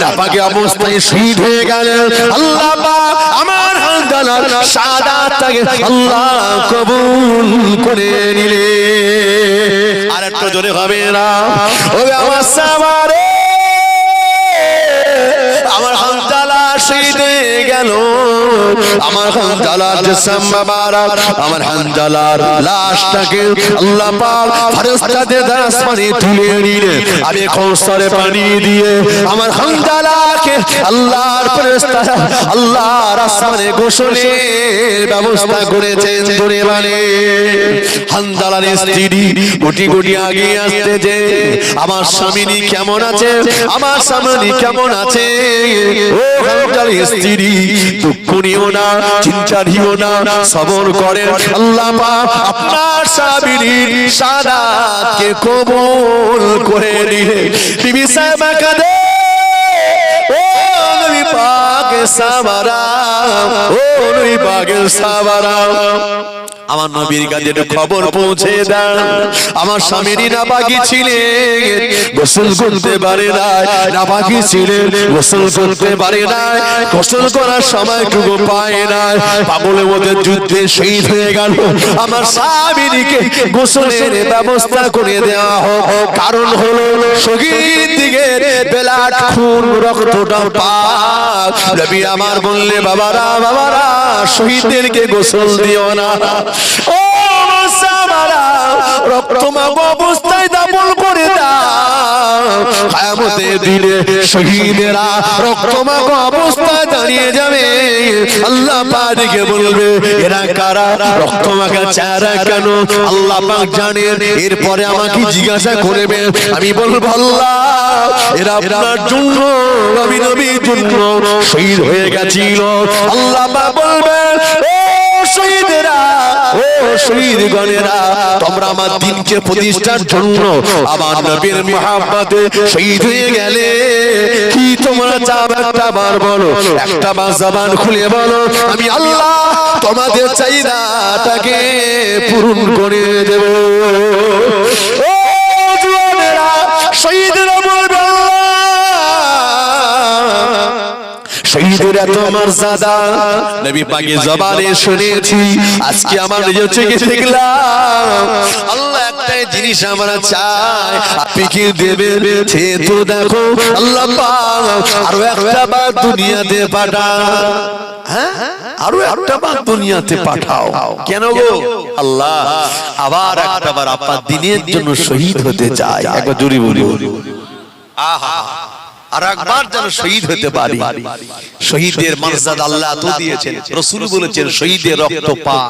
নাপাকি অবস্থায় শহীদ হয়ে গেলেন। আল্লাহ পাক আমার হানজালার শাহাদাতটাকে আল্লাহ কবুল করে নিলেন। আর একটু জোরে হবে না, ও আমার সাহাবারে, আমার হানজালা শহীদ হয়ে গেল। আমার হানজালার জিসম মোবারক, আমার হানজালার লাশটাকে আল্লাহ পাক ফেরেশতাদের দ্বারা আসমানে তুলে নিলেন। আমি কৌসরে পানি দিয়ে আমার হানজালাকে আল্লাহর ফেরেশতারা আল্লাহর আসমানে গোসলের ব্যবস্থা করেছেন। ধরে মানে হানজালার স্ত্রী গুটি গুটি আগে আসতে যে, আমার স্বামী কেমন আছে, আমার স্বামী কেমন আছে, ও গেলে স্ত্রী দুঃখ নিও না, চিন্তা নিও না, সবর করেন। আল্লাহ পাক আপনার স্বামীর শাহাদাতকে কবুল করে নিলেন। বিবি সাহেবা কাঁদে, ও নবী পাকের সাহাবারা, ও নবী পাকের সাহাবারা, আমার নবীর কাছে খবর পৌঁছে দেন, আমার স্বামী নাপাকি ছিলেন, গোসল করতে পারে না, নাপাকি ছিলেন, গোসল করতে পারে না, গোসল করার সময়টুকু পায় না, পাগলের মধ্যে যুদ্ধে শহীদ হয়ে গেল। আমার স্বামীকে গোসলের ব্যবস্থা করে দেওয়া হোক, কারণ হলো শহীদ দিকের বেলাট খুন রক্তটা পাক। নবী আমার বললে, বাবারা বাবারা, শহীদদেরকে গোসল দিও না, ও সাহাবারা, রক্তমাখ অবস্থায় দাফন করে দাও। কিয়ামতের দিনে শহীদেরা রক্তমাখ অবস্থায় দাঁড়িয়ে যাবে, আল্লাহ পাককে বলবে, এরা কারা, রক্তমাখা চেহারা কেন? আল্লাহ পাক জানেন। এরপরে আমাকে জিজ্ঞাসা করবে, আমি বলবো, আল্লাহ, এরা আপনার জন্য, আমি নবীর জন্য শহীদ হয়ে গেছিল। আল্লাহ পাক বলবেন, ও শহীদেরা, ও শহীদগণেরা, তোমরা আমার দ্বীনকে প্রতিষ্ঠার জন্য আমার নবীর মহব্বতে শহীদ হয়ে গেলে। কি তোমরা চাও? একটা বার বলো, একটা বার জবান খুলে বলো, আমি আল্লাহ তোমাদের চাহিদাটাকে পূরণ করে দেব। ও জওয়ানেরা, শহীদেরা বলবে, শহীদের তোমার মর্যাদা নবী পাকের জবানে শুনেছি, আজকে আমার নিজের চোখে দেখলাম। আল্লাহ একটাই জিনিস আমরা চাই, আপনি কি দেবেন? সে তো দেখো আল্লাহ পাক আরো একটা বার দুনিয়াতে পাঠাও, হ্যাঁ, আরো একটা বার দুনিয়াতে পাঠাও। কেন গো? আল্লাহ আবার একটা বার আপনার দ্বীনের জন্য শহীদ হতে চাই। একবার জোরে বলি, আহা, আর একবার যেন শহীদ হতে পারি। শহীদের মর্যাদা আল্লাহ এত দিয়েছেন, রাসূল বলেছেন, শহীদের রক্ত পাক,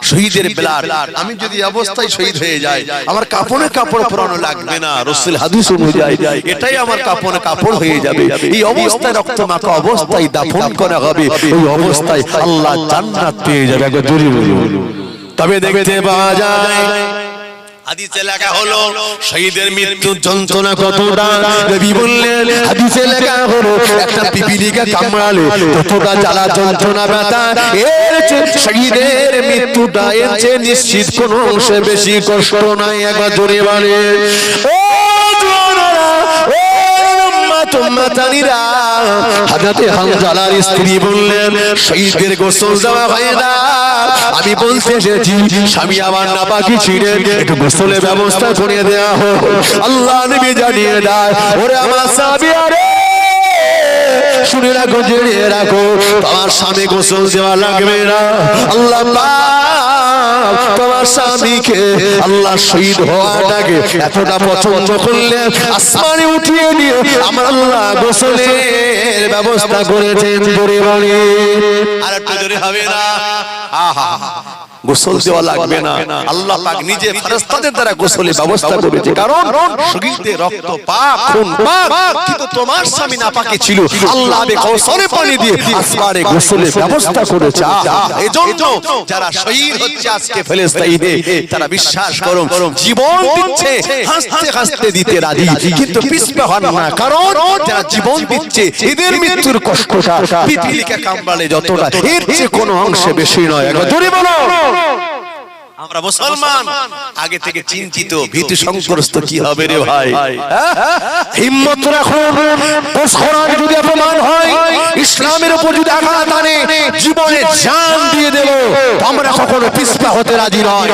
শহীদের ব্লাড। আমি যদি অবস্থায় শহীদ হয়ে যাই, আমার কাপড়ে কাপড় পরানো লাগবে না, রাসূল হাদিস অনুযায়ী এটাই আমার কাপড়ে কাপড় হয়ে যাবে। এই অবস্থায় রক্ত মাখা অবস্থায় দাফন করা হবে, ওই অবস্থায় আল্লাহ জান্নাত পেয়ে যাবে। একবার জোরে বলুন। তবে দেখতে পাওয়া যায়, হাদিসে লেখা হলো শহীদের মৃত্যুর যন্ত্রণা কতটা। নবী বললেন, হাদিসে লেখা হলো একটা পিপিলিকা কামড়ালে কতটা জ্বালা যন্ত্রণা ব্যথা, এর চেয়ে শহীদের মৃত্যুটা এর চেয়ে নিশ্চিত কোনো অংশে বেশি কষ্ট নাই। একবার জোরে বলেন, ও জওয়ানেরা, ও উম্মাতানিরা। হযরত হামজালার স্ত্রী বললেন, শহীদের গোসল দেওয়া হয় না। আমি বলতে এসেছি, স্বামী আমার নাপাকি ছিলেন, একটু গোসলের ব্যবস্থা করে দেওয়া হোক। আল্লাহ নবী জানিয়ে দেয়, ওরে আমার সাহাবী, আরে শুনে রাখো, জেনে রাখো, তোমার স্বামী গোসল দেওয়া লাগবে না। আল্লাহ পাক তোমার স্বামীকে, আল্লাহ শহীদ হওয়াটাকে এতটা পছন্দ করলেন, আসমানে উঠিয়ে নিয়ে আমার আল্লাহ গোসলের ব্যবস্থা করেছেন। জোরে বলে, আর একটু জোরে হবে না? আহা, গোসল দেওয়া লাগবে না, আল্লাহ পাক নিজে ফেরেশতাদের দ্বারা গোসলের ব্যবস্থা করেছে। কারণ শহীদের রক্ত পাক, খুন পাক, কিন্তু তোমার স্বামী নাপাকি ছিল, আল্লাহ কাউসারের পানি দিয়ে আসমানে গোসলের ব্যবস্থা করেছে। এজন্য যারা শহীদ হচ্ছে আজকে ফিলিস্তিনে, তারা বিশ্বাস করো জীবন দিচ্ছে, হাসতে হাসতে দিতে রাজি, কিন্তু পিছপা হন না। কারণ যারা জীবন দিচ্ছে, এদের মৃত্যুর কষ্টটা পিপিলিকা কামড়ালে যতটা, এর চেয়ে কোনো অংশে বেশি নয়। একবার জোরে বলো। আমরা মুসলমান আগে থেকে চিন্তিত, ভীতি সংগ্রস্ত, কি হবে রে ভাই। হিম্মত রাখুন, কোরআন যদি অপমান হয়, ইসলামের উপর যদি আঘাত আনে, জীবনে জান দিয়ে দেব, আমরা কখনো পিছপা হতে রাজি নয়।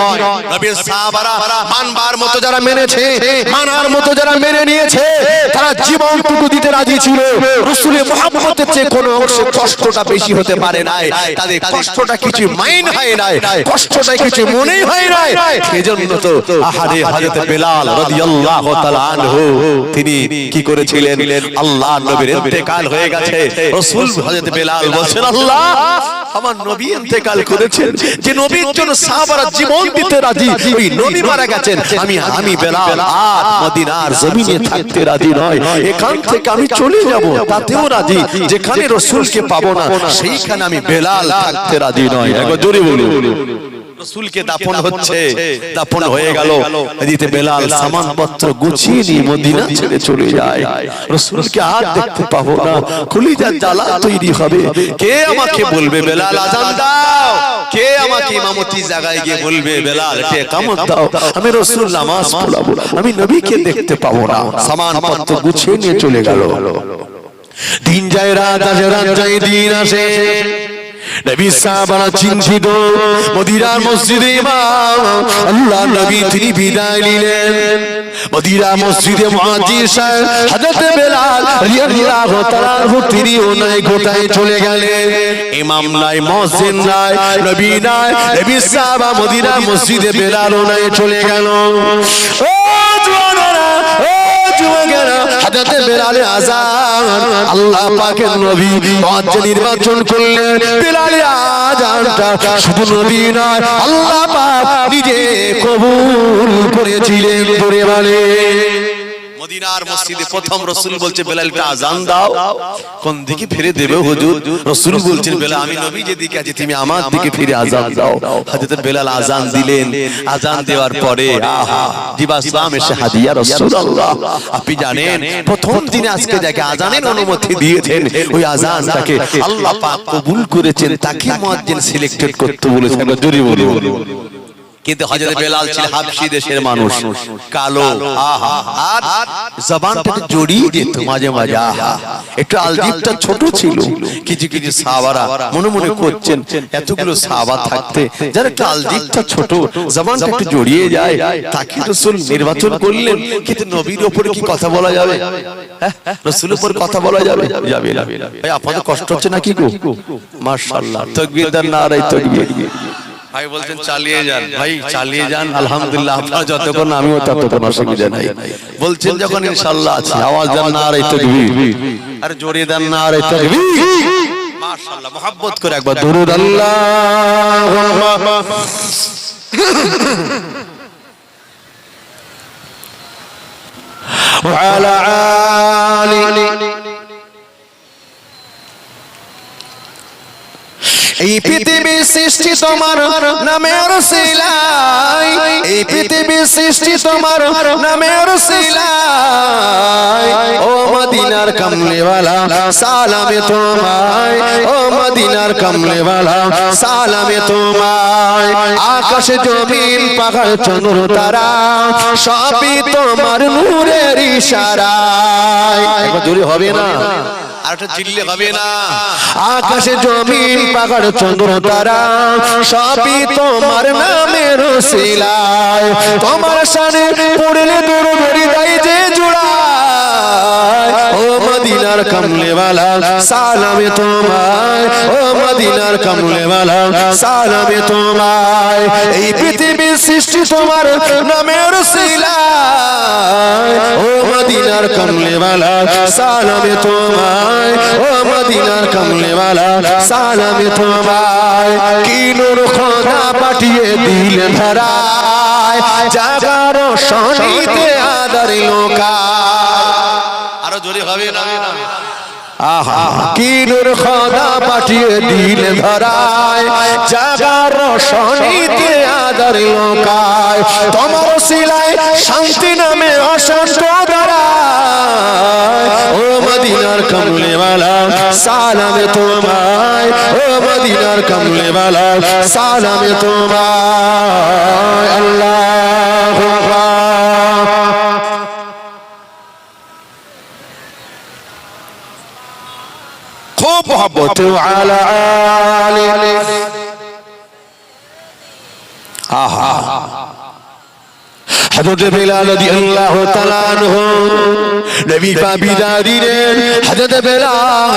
নবীর সাহাবারা মানবার মতো যারা মেনেছে, মানার মতো যারা মেনে নিয়েছে, তারা জীবনটুকু দিতে রাজি ছিল। রাসূলের মুহাব্বতের চেয়ে কোনো অংশে কষ্টটা বেশি হতে পারে না, তাদের কষ্টটা কিছু মাইন হয় না, কষ্টটা কিছু মনে হয় না। এজন্য তো আহারে হযরত বেলাল রাদিয়াল্লাহু তাআলা আনহু, তিনি কি করেছিলেন? আল্লাহর নবীর ইন্তেকাল হয়ে গেছে, রাসূল হযরত বেলাল বলছেন, আল্লাহ আমার নবী ইন্তেকাল করেছেন, যে নবীর জন্য সাহাবারা জীবন দিতে রাজি, ওই নবী মারা গেছেন, আমি বেলাল আর মদিনার জমিনে থাকতে রাজি নয়, এখান থেকে আমি চলে যাব তাতেও রাজি, যেখানে রাসূলকে পাবো না সেইখানে আমি বেলাল থাকতে রাজি নয়। একবার জোরে বলুন। রাসূলকে দাফন হচ্ছে, দাফন হয়ে গেল, এদিকে বেলাল সামানপত্র গুছিয়ে নিয়ে মদিনা ছেড়ে চলে যায়। রাসূলকে আর দেখতে পাবো না, কলিজার জ্বালা তৈরি হবে। কে আমাকে বলবে বেলাল আযান দাও, কে আমাকে ইমামতি জায়গায় গিয়ে বলবে বেলাল কে ইকামত দাও, আমি রাসূল নামাজ পড়াবো, আমি নবীকে দেখতে পাবো না। সামানপত্র গুছিয়ে নিয়ে চলে গেল। দিন যায় রাত আসে, রাত যায় দিন আসে, নবী সাহাবারা চিন্তিত। মদিনার মসজিদে ইমাম আল্লাহ নবী তিনি বিদায় নিলেন। মদিনা মসজিদে মুয়াজ্জিন সাহেব হযরত বেলাল রাদিয়াল্লাহু তাআলা তিনি ওনাই গোটায় চলে গেলেন। ইমাম নাই, মুয়াজ্জিন নাই, নবী নাই, নবী সাহাবা মদিনা মসজিদে বেলাল ওনাই চলে গেল। ও জওয়ানেরা, ও যুবকেরা, হযরত বেলালের আযান আল্লাহ পাকের নবী মুয়াজ্জিন নির্বাচন করলেন। বেলালের আযানটা শুধু নবী নয়, আল্লাহ পাক নিজে কবুল করেছিলেন। ধরে বলে মদিনার মসজিদে প্রথম রাসূল বলছে বেলালকে আযান দাও, কোন দিকে ফিরে দেবে হুজুর? রাসূল বলছেন বেলাল আমি নবী যেদিকে আছি তুমি আমার দিকে ফিরে আযান দাও। হযরত বেলাল আযান দিলেন। আযান দেওয়ার পরে আহা জিবা সালাম এসে হাদিয়া রাসূলুল্লাহ। আপনি জানেন প্রথম দিনে আজকে যাকে আযানের অনুমতি দিয়েছেন ওই আযানটাকে আল্লাহ পাক কবুল করেছেন, তাকে মুয়াজ্জিন সিলেক্টেড করতে বলেছেন। জোরে বলুন। কিন্তু হযরত বেলাল ছিল হাবশী দেশের মানুষ, কালো, আহা, আর জবানটাকে জড়িয়ে দিত মাঝে মাঝে, আহা একটু আলজিবটা ছোট ছিল। কিছু কিছু সাহাবারা মনে মনে করছেন এতগুলো সাহাবা থাকতে যারা একটু আলজিবটা ছোট, জবানটা একটু জড়িয়ে যায়, তাকে রাসূল নির্বাচন করলেন। কিন্তু নবীর উপরে কি কথা বলা যাবে? হ্যাঁ, রাসূলের উপর কথা বলা যাবে? যাবে না। ভাই আপনাদের কষ্ট হচ্ছে নাকি গো? মাশাআল্লাহ, তাকবীর দেন, নারে তাকবীর। ভাই বলছেন চালিয়ে যান, ভাই চালিয়ে যান, আলহামদুলিল্লাহ আপনারা যতক্ষণ আমিও ততক্ষণ, অসুবিধা নাই। বলছেন যখন ইনশাআল্লাহ আছে, আওয়াজ দেন নারে তাকবীর, আরে জোরে দেন নারে তাকবীর। মাশাআল্লাহ, মুহাব্বত করে একবার দুরূদ আল্লাহুম্মা ওয়া আলা আলি। এই পৃথিবীর সৃষ্টি তোমার নামের সিলাই, এই পৃথিবীর সৃষ্টি তোমার নামের সিলাই। ও মদিনার কামলিওয়ালা সালামে তোমায়, ও মদিনার কামলিওয়ালা সালামে তোমায়। আকাশে জমিন পাহাড় চন্দ্র তারা সবই তোমার নূরের ইশারায়। একবার জোরে হবে না? আর একটা চিল্লে হবে না? আকাশে জমিন পাহাড় চন্দ্র তারা সবই তোমার নামের সিলায়। তোমার শানে পড়লে দরুদ হৃদয় যে জুড়ায়। ও মদিনার কামলিওয়ালা সালামে তোমায়, ও মদিনার কামলিওয়ালা সালামে তোমায়। এই পৃথিবীর সৃষ্টি তোমার নামের সিলায়। ও মদিনার কামলিওয়ালা সালামে তোমায়, ও মদিনার কামলিওয়ালা সালামে তোমায়। কি নূর খোদা পাঠিয়ে দিলেন ধরায়, জাগার শনিতে আদার লোকা। আরো জোরে হবে না? আহা কি নূর খোদা পাঠিয়ে দিলেন ধরায়, জাগার শনিতে আদার লোকায়। তোমার সিলায় শান্তি নামে অশান্ত দাঁড়ায়। ও মদিনার কামলিওয়ালা সালামে তোমায়, ও মদিনার কামলিওয়ালা সালামে তোমায়। আল্লাহু আকবার। খুব মোহাব্বত আলা আলি। আহা হযরত বেলাল রাদিয়াল্লাহু তাআলা আনহু নবী পাক বিদায় দিলেন। হযরত বেলাল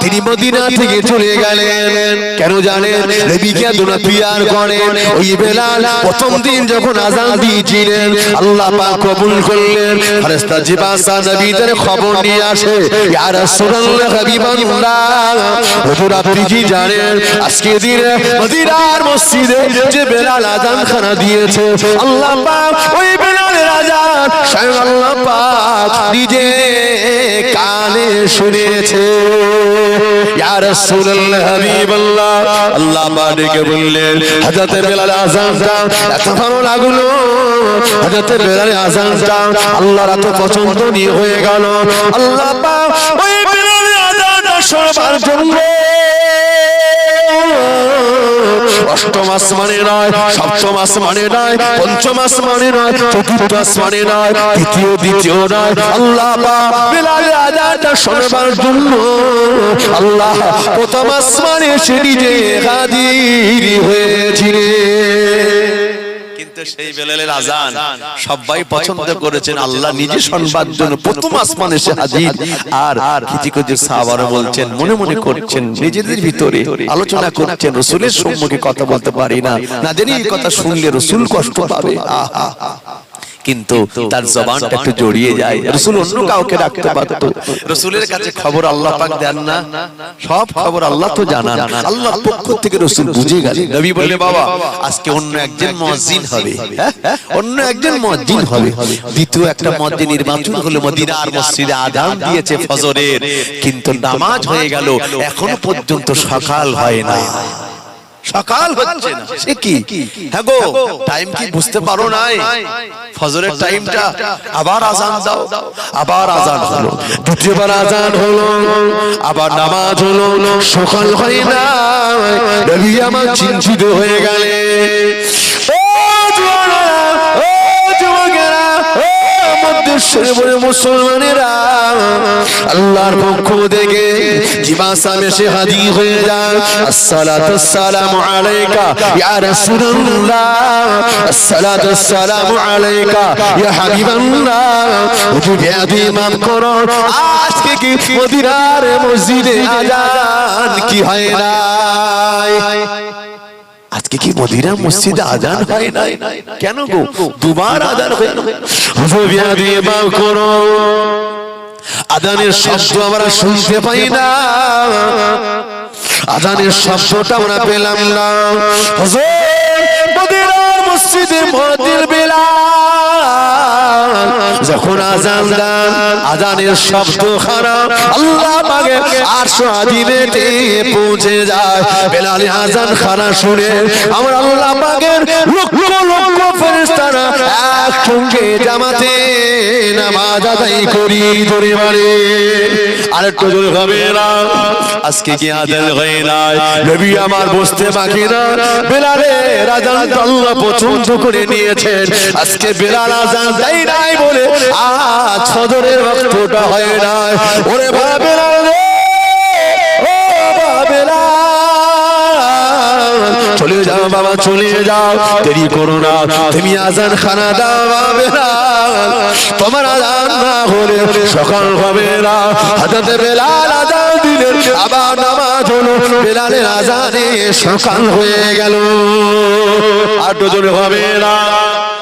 তিনি মদিনা থেকে চলে গেলেন। কেন জানেন? নবীকে দুনা পিয়ার করেন। ওই বেলাল প্রথম দিন যখন আযান দিয়েছিলেন আল্লাহ পাক কবুল করলেন। ফেরেশতা জিবাসা নবীদের খবর নিয়ে আসে, ইয়া রাসূলুল্লাহ হাবিবাল্লাহ, হুজুর আপনি কি জানেন আজকে দিনে মদিনার মসজিদে যে বেলাল আযান খানা দিয়েছে আল্লাহ পাক ওই বেলালের আযান স্বয়ং আল্লাহ পাক নিজে কানে শুনেছে। ইয়া রাসূলুল্লাহ হাবিবাল্লাহ, আল্লাহ পাক বললেন হযরত বেলাল আযানটা এত ভালো লাগলো, হযরত বেলাল আযানটা আল্লাহর এত পছন্দনীয় হয়ে গেল। আল্লাহ পাক ওই বেলালের আযানটা শোনার জন্য অষ্টম আসমানে নয়, সপ্তম আসমানে নয়, পঞ্চম আসমানে নয়, চতুর্থ আসমানে নয়, দ্বিতীয় নয়, আল্লাহ পাক বেলালের আযানটা শোনার জন্য আল্লাহ প্রথম আসমানে সে নিজে হাজির হয়েছিলেন। কিন্তু সেই বেলালের আযান সবাই পছন্দ করেছেন, আল্লাহ নিজে শুনবার জন্য প্রথম আসমানে সে হাজির। আর কিছু কিছু সাহাবারা বলছেন, মনে মনে করছেন, নিজেদের ভিতরে আলোচনা করছেন, রাসূলের সম্মুখে কথা বলতে পারি না, না জানি এই কথা শুনলে রাসূল কষ্ট পাবে। কিন্তু তার জবানটা একটু জড়িয়ে যায়। রাসূল অন্য কাউকে ডাকতে পারত, রাসূলের কাছে খবর আল্লাহ পাক দেন না, সব খবর আল্লাহ তো জানান। আল্লাহর পক্ষ থেকে রাসূল বুঝে গেলেন। নবী বললেন, বাবা আজকে অন্য একজন মুয়াজ্জিন হবে, অন্য একজন মুয়াজ্জিন হবে। দ্বিতীয় একটা মুয়াজ্জিন নির্বাচন হলো, মদিনার মসজিদে আযান দিয়েছে ফজরের, কিন্তু নামাজ হয়ে গেল, এখনো পর্যন্ত সকাল হয় না, সকাল হচ্ছে না। সে কি? হ্যাঁ গো, টাইম কি বুঝতে পারো নাই? ফজরের টাইমটা, আবার আযান দাও, আবার আযান হলো, দ্বিতীয়বার আযান হলো, আবার নামাজ হলো, সকাল হয় না। নবী আমার চিন্তিত হয়ে গেলেন। ও জওয়ানেরা, ও যুবকেরা, ও মধ্যেশ্বরে বলে মুসলমানেরা, আল্লাহর পক্ষ থেকে জিবাসা এসে হাজির হয়ে যায়। আসসালাতু আসসালামু আলাইকা ইয়া রাসূলুল্লাহ, আসসালাতু আসসালামু আলাইকা ইয়া হাবিবাল্লাহ। হুজুর বেয়াদবি মাফ করো, আজকে কি মদিনার মসজিদে আযান কি হয় না? আজকে কি মদিনার মসজিদে আযান হয় নাই? কেন গো? দুবার আযান হয় না। হুজুর বেয়াদবি মাফ করো, আযানের শব্দ আমরা শুনতে পাই না, আযানের শব্দটা আমরা পেলাম না। হুজুর মদিনার মসজিদে মুয়াজ্জিন বেলাল যখন আযান দেন, আযানের শব্দ খারাপ আল্লাহ পাকের আরশ আজিমেতে পৌঁছে যায়। বেলালের আযান খারাপ শুনে আমরা আল্লাহ পাকের লক্ষ লক্ষ ফেরেশতারা একসঙ্গে জামাতে নামাজ আদায় করি। জোরে বলে আরেকটু জোরে হবে না। আজকে কি আযান হয় না? নবী আমার বসতে বাকি না, বেলালের আযান আল্লাহ পছন্দ করে নিয়েছেন। আজকে বেলাল আযান দেয় নাই বলে আজ ফজরের ওয়াক্তটা হয় না। ওরে বাবা বেলাল রে, ও বাবা বেলাল, চলে যাও বাবা, চলে যাও, দেরি করো না, তুমি আযান খানা দাও বাবা বেলাল, তোমার আযান না হলে সকাল হবে না। হযরত বেলাল আযান দিলেন, আবার নামাজ হলো, বেলালের আযানে সকাল হয়ে গেল। আর জোরে হবে না।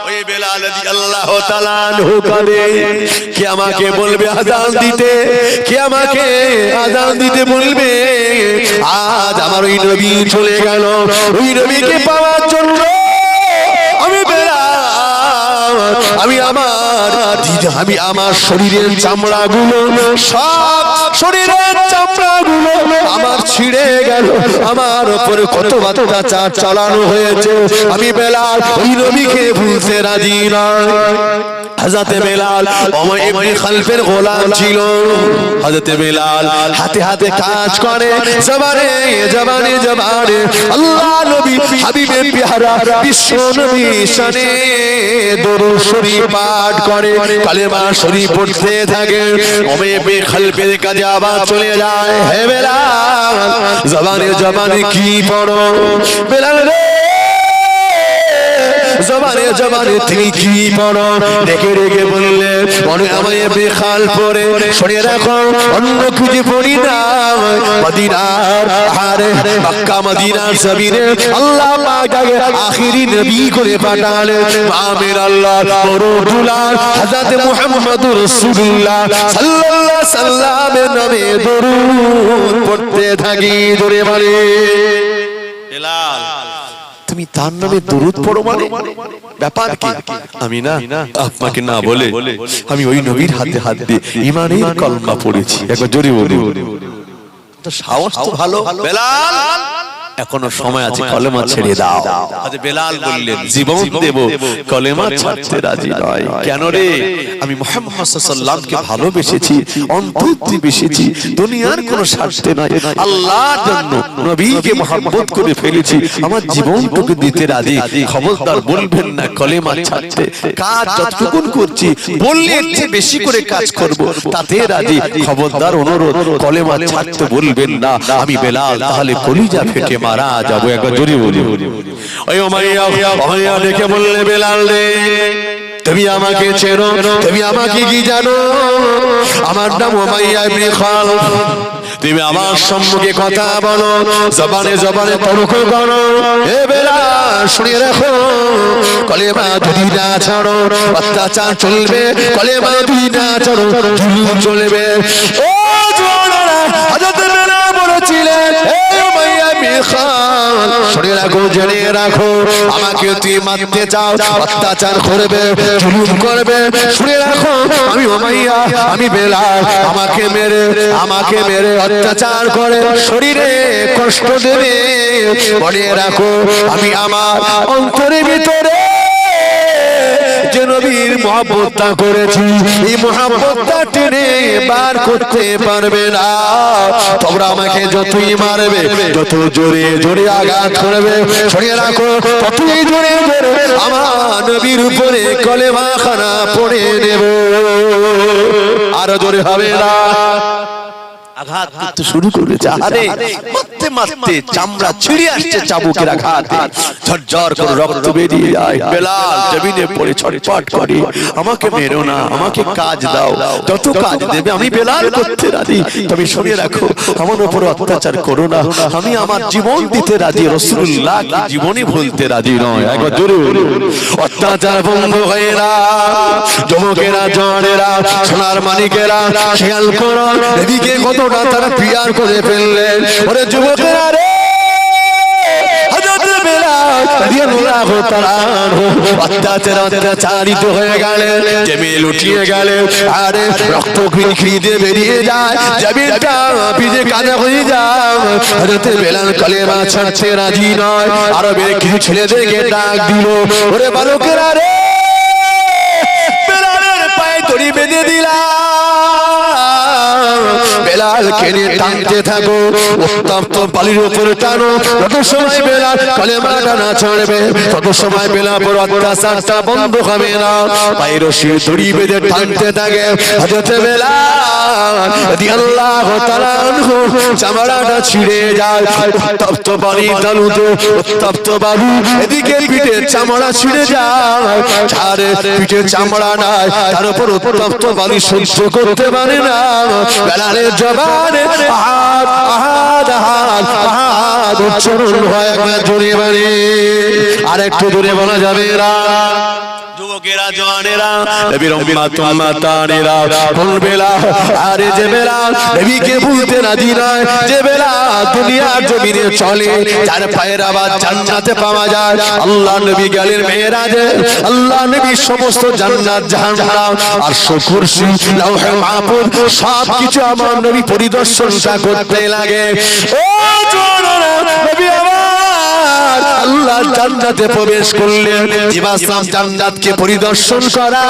ওই বেলাল রাদিয়াল্লাহু তাআলা আনহু কাঁদে, কে আমাকে বলবে আযান দিতে, কে আমাকে আযান দিতে বলবে? আজ আমার ওই নবী চলে গেল, ওই নবীকে পাওয়ার জন্য আমি আমার শরীরের চামড়াগুলো, সব শরীরের চামড়াগুলো আমার ছিঁড়ে গেল, আমার উপরে কত অত্যাচার চালানো হয়েছে, আমি বেলাল ওই নবীকে ভুলতে রাজি নয়। হযরত বেলাল উমাইয়া ইবনে খালফের গোলাম ছিল। হযরত বেলাল হাতে হাতে কাজ করে, জবানে জবানে জবানে আল্লাহ নবী হাবিবে পেয়ারা বিশ্ব নবী শানে দরুদ শরীফ পাঠ করে, কালেমা শরীফ পড়তে থাকে। উমাইয়া ইবনে খালফের কাছে আবার চলে যায়, হে বেলাল জবানে জবানে কি পড়ো? বেলাল রে জবানে জবানে তিনি কি পড়ো ডেকে ডেকে বললে মনে আমায় বেখাল পরে শুনে রাখো অন্য কিছু পড়ি না মদিনার আরে মক্কা মদিনার জমিনে আল্লাহ পাক আখেরি নবী করে পাঠালেন আমির আল্লাহ বড় দুলাল হযরত মুহাম্মদুর রাসূলুল্লাহ সাল্লাল্লাহু আলাইহি সাল্লামের নামে দরুদ পড়তে থাকি জোরে বলে বেলাল তুমি তার নামে দরুদ পড়ো মানে ব্যাপার কি আমি না আপনাকে না বলে আমি ওই নবীর হাতে হাত দিয়ে ঈমানের কলমা পড়েছি একবার জোরে বলি তো সাহস তো ভালো বেলাল এখনো সময় আছে কলেমা ছেড়ে দাও আজ বেলাল বললেন জীবন দেব কলেমা ছাড়তে রাজি নয় কেন রে আমি মুহাম্মদ সাল্লাল্লাহু আলাইহি ওয়াসাল্লামকে ভালোবেসেছি অন্তর দিয়ে বেসেছি দুনিয়ার কোনো স্বার্থে নয় আল্লাহর জন্য নবীকে মহব্বত করে ফেলেছি আমার জীবনটুকু দিতে রাজি খবরদার বলবেন না কলেমা ছাড়তে কাজ যতটুকু করছি বললে যে বেশি করে কাজ করব তাতে রাজি খবরদার অনুরোধ কলেমা ছাড়তে বলবেন না আমি বেলাল তাহলে কলিজা ফেটে মারা যাবো একবার জোরে বলি ওই উমাইয়া ডেকে বললে বেলাল রে তুমি আমাকে চেনো তুমি আমাকে কি জানো আমার নাম উমাইয়া ইবনে খালদ তুমি আমার সম্মুখে কথা বলো জবানে জবানে তর্ক করো এ বেলাল শুনে রাখো কলেমা যদি না ছাড়ো অত্যাচার চলবে কলেমা যদি না ছাড়ো জুলুম চলবে ও জওয়ানেরা হযরত বেলাল বলেছিলেন শুনে রাখো জেনে রাখো আমাকে তুই মারতে চাও অত্যাচার করবে জুলুম করবে শুনে রাখো আমি উমাইয়া আমি বেলাল আমাকে মেরে অত্যাচার করে শরীরে কষ্ট দেবে মনে রাখো আমি আমার অন্তরের ভিতরে যে নবীর মহব্বতটা করেছি এই মহব্বতটা টেনে বার করতে পারবে না তোমরা আমাকে যতই মারবে যত জোরে জোরে আঘাত করবে শুনে রাখো ততই জোরে জোরে আমার নবীর উপরে কলেমা খানা পড়ে দেব আরো জোরে হবে না আঘাত করতে শুরু করেছে আরে মারতে মারতে চামড়া ছিঁড়ে আসছে চাবুকের আঘাতে ঝরঝর করে রক্ত বেরিয়ে যায় বেলাল জমিনে পড়ে ছটফট করে আমাকে মেরো না আমাকে কাজ দাও যত কাজ দেবে আমি বেলাল করতে রাজি তুমি শুনে রাখো আমার উপর অত্যাচার করো না আমি আমার জীবন দিতে রাজি রাসূলুল্লাহ কি জীবনই ভুলতে রাজি নয় একবার জোরে অত্যাচার বন্ধ হয় না যুবকেরা জওয়ানেরা সোনার মানিকেরা খেয়াল করো এদিকে কতটা তারা পিয়ার করে ফেললেন ওরে যুবকেরা রে হযরত বেলাল রাদিয়াল্লাহু তাআলা অত্যাচারিত হয়ে গেলেন জমিন লুটিয়ে গেলেন আরে রক্ত খিঁড়ে বেরিয়ে যায় জমিনটা ভিজে কাদা হয়ে যায় হযরত বেলাল কলেমা ছাড়তে রাজি নয় আরো বেশ কিছু ছেলেদেরকে ডাক দিল ওরে বালকেরা রে বেলালের পায়ে দড়ি বেঁধে দিলা বেলাল কেনে টানতে থাকো উত্তপ্ত বালির উপরে টানো তত সময় বেলাল কলেমাটা না ছাড়বে তত সময় বেলাল পর অত্যাচারটা বন্ধ হবে না পায়ের রশি দড়ি বেঁধে টানতে থাকে হযরত বেলাল রাদিয়াল্লাহু তাআলা আনহু চামড়াটা ছিঁড়ে যায় উত্তপ্ত বালি তালুতে উত্তপ্ত বালু এদিকে পিঠে চামড়া ছিঁড়ে যায় ছাড়ে পিঠে চামড়া নাই তার উপর উত্তপ্ত বালি সহ্য করতে পারে না বেলালের জবানে আহাদ আহাদ আহাদ আহাদ উচ্চারণ হয় একবার জোরে বলে আর একটু জোরে বলা যাবে না যুবকেরা জওয়ানেরা নবীর উম্মত উম্মতানেরা বলবেলা আরে যে বেলাল নবীকে ভুলতে রাজি নয় যে বেলাল দুনিয়ার জমিনে চলে যার পায়ের আওয়াজ জান্নাতে পাওয়া যায় আল্লাহ নবী গেলেন মেরাজে আল্লাহ নবী সমস্ত জান্নাত জাহান্নাম আর কুরসি লৌহে মাহফুজ সব কিছু আমার নবী পরিদর্শনটা করতে লাগে ও জওয়ানেরা নবী আল্লাহ জান্নাতে প্রবেশ করলেন জিবাসাম জান্নাতকে পরিদর্শন করা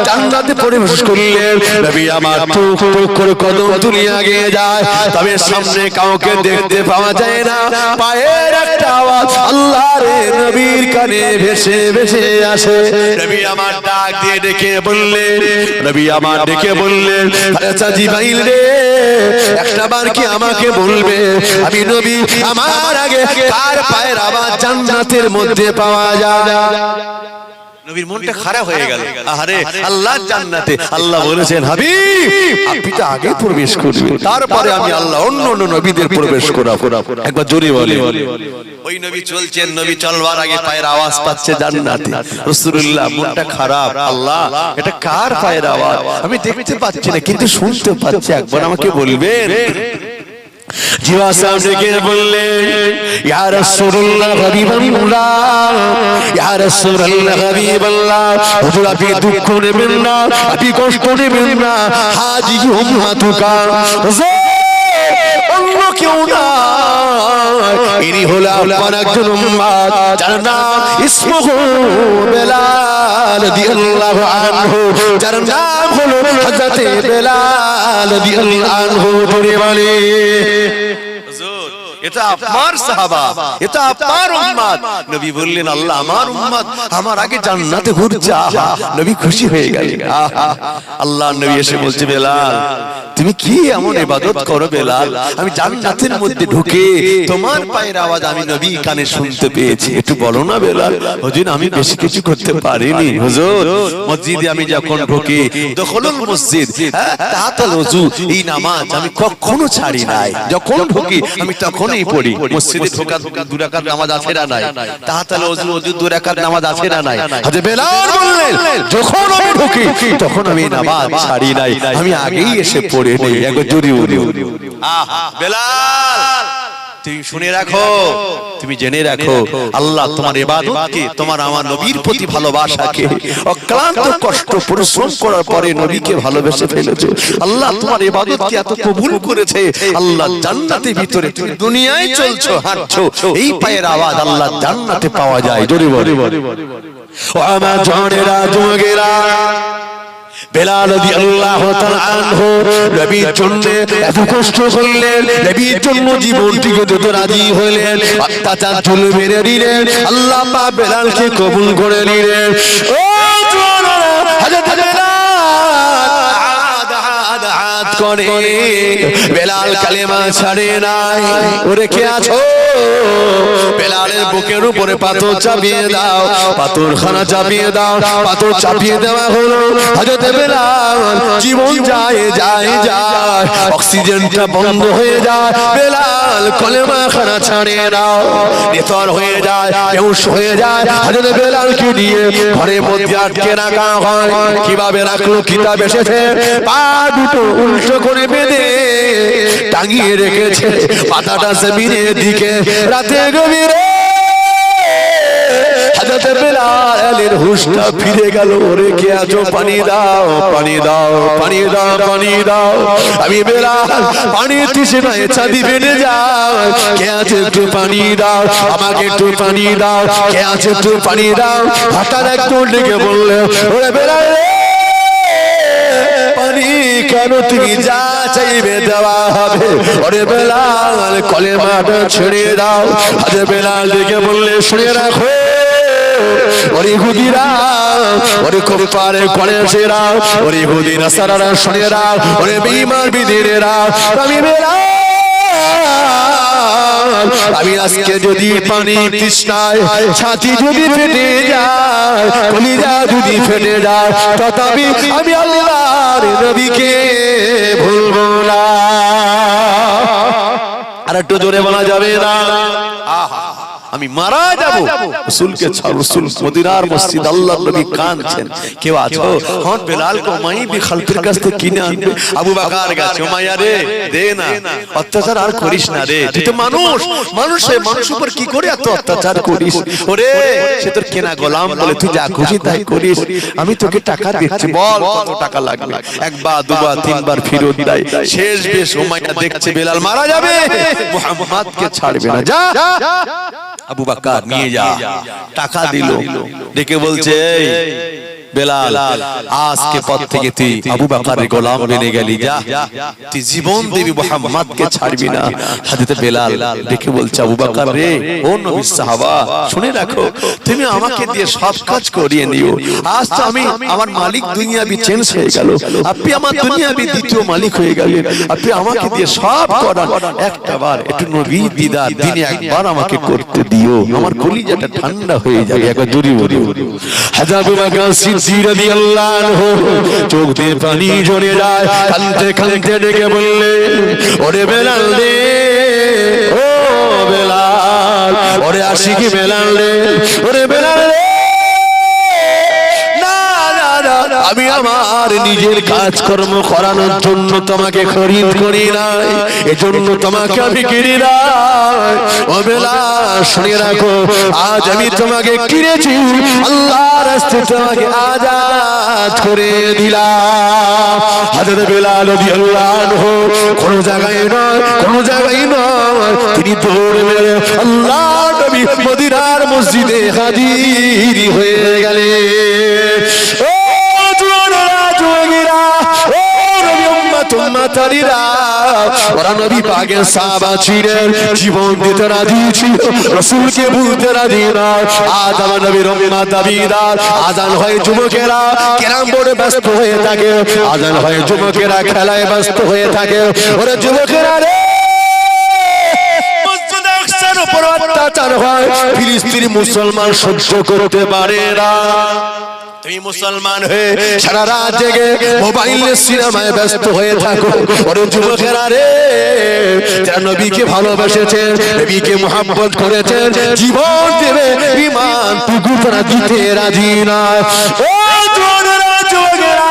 জান্নাতে প্রবেশ করলেন নবী আমার টুক টুক করে কদম দুনিয়া গিয়ে যায় তবে সামনে কাউকে দেখতে পাওয়া যায় না পায়ের একটা আওয়াজ আল্লাহর নবীর কানে ভেসে ভেসে আসে নবী আমার ডাক দিয়ে ডেকে বললেন নবী আমার ডেকে বললেন আচ্ছা জিবাইল রে একটা বার কি আমাকে বলবে আমি নবী আমার আগে কার পায়ের আওয়াজ জান্নাতের মধ্যে পাওয়া যায়? নবীর মনটা খারাপ হয়ে গেল। আরে আল্লাহ জান্নাতে, আল্লাহ বলেছেন হাবিব আপনি তো আগে প্রবেশ করবেন, তারপরে আমি আল্লাহ অন্য অন্য নবীদের প্রবেশ করাবো। একবার জোরে বলে। ওই নবী চলছেন, নবী চলবার আগে পায়ের আওয়াজ পাচ্ছে জান্নাতে। রাসূলুল্লাহ মনটা খারাপ, আল্লাহ এটা কার পায়ের আওয়াজ? আমি দেখতে পাচ্ছি না কিন্তু শুনতে পাচ্ছি, একবার আমাকে বলবেন। জিওয়া সামনে গিয়ে বললেন ইয়া রাসূলুল্লাহ হাবিবাল্লাহ, ইয়া রাসূলুল্লাহ হাবিবাল্লাহ, হুজুর আপনি দুঃখ নেবেন না, আপনি কষ্ট নেবেন না, হাজি উম্মাতুকা, অন্য কেউ না, ইনি হলো আপনার একজন উম্মত যার নাম ইসমুহু বেলাল রাদিয়াল্লাহু আনহু, যার নাম হলো হযরতে বেলাল রাদিয়াল্লাহু আনহু। ধরে বলে এটা আপনার সাহাবা, এটা আপনার উম্মত। নবী বললেন আল্লাহ আমার উম্মত আমার আগে জান্নাতে ঘুরছে। নবী খুশি হয়ে গেলেন। আল্লাহ নবী এসে বলছে বেলাল তুমি কি এমন ইবাদত করো বেলাল, আমি জান্নাতের মধ্যে ঢুকে তোমার পায়ের আওয়াজ আমি নবী কানে শুনতে পেয়েছি, একটু বলো না বেলাল। হুজুর আমি বেশি কিছু করতে পারিনি হুজুর, মসজিদে আমি যখন ঢুকি দখলুল মসজিদ তাহাতাল ওযু এই নামাজ আমি কখনো ছাড়ি নাই, যখন ঢুকি আমি তখনই পড়ি। মসজিদে ঢোকার 2 রাকাত নামাজ আছে না নাই? তাহাতাল ওযু 2 রাকাত নামাজ আছে না নাই? হযরত বেলাল বললেন যখন আমি ঢুকি তখন আমি নামাজ ছাড়ি নাই, আমি আগেই এসে পড়ি নেই। একবার জোরে বলি বেলাল তুমি শুনে রাখো, তুমি জেনে রাখো আল্লাহ তোমার ইবাদতকে, তোমার আমার নবীর প্রতি ভালোবাসাকে, অক্লান্ত কষ্ট পরিশ্রম করার পরে নবীকে ভালোবেসে ফেলেছো। আল্লাহ তোমার ইবাদতকে এত কবুল করেছে, আল্লাহ জান্নাতের ভিতরে তুমি দুনিয়ায় চলছো হাঁটছো, এই পায়ের আওয়াজ আল্লাহ জান্নাতে পাওয়া যায়। জোরে বলি ও আমার জনেরা যুবকেরা, বেলাল রাদিয়াল্লাহু তাআলা আনহু নবীর জন্য এত কষ্ট করলেন, নবীর জন্য জীবনটিকে দিতে রাজি হলেন, অত্যাচার চুল মেরে দিলেন, আল্লাহ পাক বেলালকে কবুল করে নিলেন। ও জওয়ানেরা হযরত বেলাল আদ করে বেলাল কালেমা ছাড়ে নাই। ওরে কে আছো? বেলালের বুকের উপরে পাথর চাপিয়ে দাও, পাথরখানা চাপিয়ে দাও। পাথর চাপিয়ে দেওয়া হলো। হযরত বেলাল জীবন যায় যায় যায়, অক্সিজেনটা বন্ধ হয়ে যায়। বেলাল কলেমাখানা ছাড়ে দাও, নেতর হয়ে যায়, বেহুশ হয়ে যায়। হযরত বেলালকে নিয়ে ঘরের মধ্যে আটকে রাখা হয়। কিভাবে রাখলো? কিতাব এসেছে পা দুটো উল্টো করে বেঁধে টাঙিয়ে রেখেছে, মাথাটা জমিনের দিকে। রাতে গভীরে হযরত বেলালের হুঁশটা ফিরে গেল। ওরে কে আছো? পানি দাও, পানি দাও, পানি দাও, পানি দাও। আমি বেলাল পানির তৃষ্ণায় ছাদি বেড়ে যায়। কে আছে? একটু পানি দাও, আমাকে একটু পানি দাও। কে আছে? একটু পানি দাও। হঠাৎ একজন ডেকে বললে ওরে বেলাল পানি কেন? তুমি যা চাইবে দেওয়া হবে। ওরে বেলাল কলেমাটা ছেড়ে দাও। হযরত বেলাল ডেকে বললে শুনে রাখো ওরে ইহুদিরা, ওরে কুফারে কুরাইশরা, ওরে ইহুদি নাসারারা শুনে রাখ, ওরে বেঈমান বিদিরেরা, আমি বেলাল আমি আজকে যদি পানি তৃষ্ণায় ছাতি যদি ফেটে যায়, কলিজা যদি ফেটে যায়, তথাপি আমি আল্লাহর নবীকে ভুলবো না। আর একটু জোরে বলা যাবে না? আমি মারা যাব রাসূলকে ছাড়। রাসূল মদিনার মসজিদ আল্লাহর নবী কাঁদছেন। কেউ আছো? হন বেলাল কো মাই বি খালফের কাছ থেকে কিনে আনবে। আবু বকর গেছে, মাইয়া রে দে না, অত্যাচার আর করিস না রে, তুই তো মানুষ, মানুষ উপর কি করে এত অত্যাচার করিস? ওরে সে তোর কেনা গোলাম বলে তুই যা খুশি তাই করিস, আমি তোকে টাকা দিচ্ছি, বল কত টাকা লাগবে। একবার দুবার তিনবার ফেরত দেয়। শেষ বেশ উমাইয়া দেখছে বেলাল মারা যাবে, মুহাম্মদকে ছাড়বে না। যা আবু বকর নিয়ে যা। টাকা দিল, ডেকে বলছে বেলাল আজকে পর থেকে তুই আবু বকরের গোলাম বনে গেলি, যা তুই জীবন দিবি মুহাম্মদকে ছাড়বি না। হযরত বেলাল দেখে বলছে, আবু বকর রে, ও নবীর সাহাবা, শুনে রাখো, তুমি আমাকে দিয়ে সব কাজ করিয়ে নিও। আজ তো আমি আমার মালিক দুনিয়াবি চেঞ্জ হয়ে গেল, আপনি আমার দুনিয়াবি দ্বিতীয় মালিক হয়ে গেলেন, আপনি আমাকে দিয়ে সব করান, একটাবার একটু নবীর দিদার দিনে একবার আমাকে করতে দিও, আমার কলিজাটা ঠান্ডা হয়ে যাবে। একবার জোরে বলি। হযরত আবু বকর সিদ্দিক রাদিয়াল্লাহু আনহু চোখ দিয়ে পানি ঝরে যায়, কাঁদতে কাঁদতে ডেকে বললে, ওরে বেলাল রে, ও বেলাল, ওরে আশিকি বেলাল রে, ওরে বেলাল রে, আমি আমার নিজের কাজকর্ম করানোর জন্য তোমাকে খরিদ করি নাই, এজন্য তোমাকে আমি কিনি নাই। ও বেলাল, শুনে রাখো, আজ আমি তোমাকে কিনেছি, আল্লাহর রাস্তায় তোমাকে আজাদ করে দিলাম। হযরত বেলাল রাদিয়াল্লাহু আনহু কোন জায়গায় নয়, তিনি দৌড়ে বেরিয়ে আল্লাহর নবী মদিনার মসজিদে হাজির হয়ে গেলেন। ওরা নবী পাকের সাহাবা ছিলেন, জীবন দিতে রাজি ছিল, রাসূলকে ভুলতে রাজি নয়। আজ আমার নবীর উম্মত দাবিদার, আজান হয় যুবকেরা কেরাম বোর্ডে ব্যস্ত হয়ে থাকে, আজান হয় যুবকেরা খেলায় ব্যস্ত হয়ে থাকে। ওরে যুবকেরা রে, মসজিদে আকসার উপর অত্যাচার হয়, ফিলিস্তিনি মুসলমান সহ্য করতে পারে না। তুমি মুসলমান হয়ে সারা রাত জেগে মোবাইলে সিনেমায় ব্যস্ত হয়ে থাকো। ওরে যুবকেরা রে, যারা নবীকে ভালোবেসেছেন, নবীকে মুহাব্বত করেছেন, জীবন দেবে, ঈমান টুকু তারা দিতে রাজি না। ও যুবকেরা,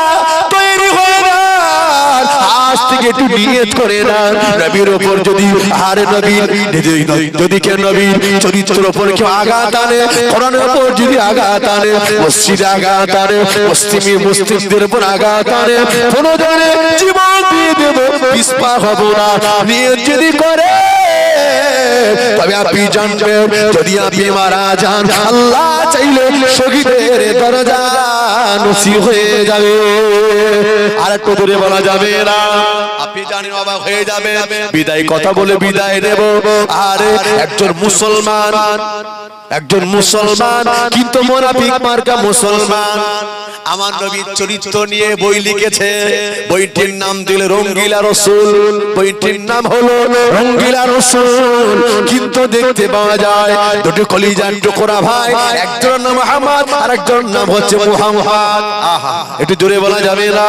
তৈরি হয়ে যান, আজ থেকে একটু নিয়ত করে না, নবীর উপর যদি যদি কেউ নবীর চরিত্রের উপর কেউ আঘাত আনে, কোরআনের উপর যদি আঘাত আনে, মসজিদে আঘাত আনে, মুসলিমদের উপর আঘাত আনে, কোনজনে জীবন দিয়ে দেব, পিছপা হব না। নিয়ত যদি করে, তবে আপনি জানবেন, যদি আপনি মারা যান, আল্লাহ চাইলে শহীদের দরজা নসিব হয়ে যাবে। আর একটু দূরে বলা যাবে না, আপনি জানেন অবাক হয়ে যাবে। বিদায় কথা বলে বিদায় দেব। আরে একজন মুসলমান কিন্তু মুনাফিক মার্কা মুসলমান, আমার নবীর চরিত্র নিয়ে বই লিখেছে। বইটির নাম দিল রঙ্গিলা রসুল, বইটির নাম হলো রঙ্গিলা রসুল। কিন্তু দেখতে পাওয়া যায় দুটো কলিজার টুকরা ভাই, একজন নাম আহমদ আর একজন নাম হচ্ছে মুহাম্মদ। আহা, একটু জোরে বলা যাবে না?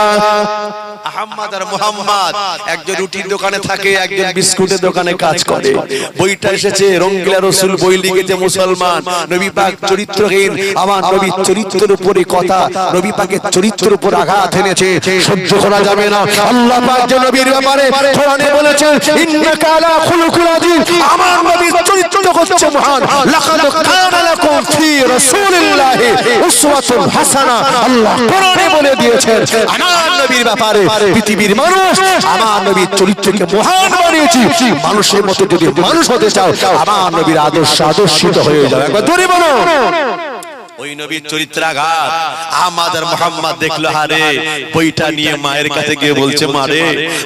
আহমদ আর মুহাম্মদ, একজন রুটির দোকানে থাকে, একজন বিস্কুটের দোকানে কাজ করে। বইটা এসেছে রঙ্গিলা রসুল, বই লিখেছে মুসলমান। নবী পাক চরিত্রহীন, আমার নবীর চরিত্রের উপরে কথা, নবী পাকের চরিত্রের উপর আঘাত এনেছে, সহ্য করা যাবে না। আল্লাহ পাক যে নবীর ব্যাপারে কোরআনে বলেছেন, ইন্নাকা আলা খুলুকুল আযীম, আমার নবীর চরিত্র হচ্ছে মহান। লাকাদ কানা লাকুম ফি রাসূলিল্লাহি উসওয়াতুন হাসানাহ, আল্লাহ কোরআনে বলে দিয়েছেন আমার নবীর ব্যাপারে, পৃথিবীর মানুষ আমার নবীর চরিত্রকে মহান বানিয়েছি। মানুষের মতো যদি মানুষ হতে চাও, আমার নবীর আদর্শিত হয়ে যাও। একবার ধরে বলো, ওই নবীর চরিত্রাঘাত আহমদ আর মুহাম্মদ দেখলো। হারে, বইটা নিয়ে মায়ের কাছে গিয়ে বলছে, মারে,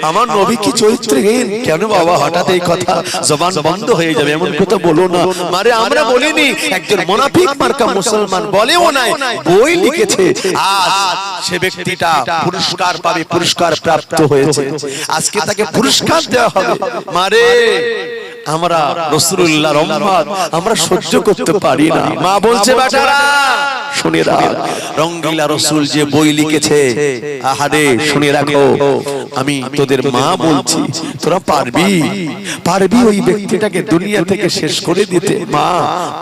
আমার নবী কি চরিত্রহীন? কেন বাবা হঠাৎ এই কথা? জবান বন্ধ হয়ে যাবে, এমন কথা বলো না। মারে, আমরা বলিনি, একজন মুনাফিক মার্কা মুসলমান বলেও নাই, বই লিখেছে। আজ সে ব্যক্তিটা পুরস্কার পাবে, পুরস্কার প্রাপ্ত হয়েছে, আজকে তাকে পুরস্কার দেওয়া হবে। মারে, আমরা রাসূলুল্লাহর উম্মত, আমরা সহ্য করতে পারি না। মা বলছে, বেটারা শুনে রাখ, রঙ্গিলা রসুল যে বই লিখেছে, আহারে শুনে রাখো, আমি তোদের মা বলছি, তোরা পারবি ওই ব্যক্তিটাকে দুনিয়া থেকে শেষ করে দিতে। মা,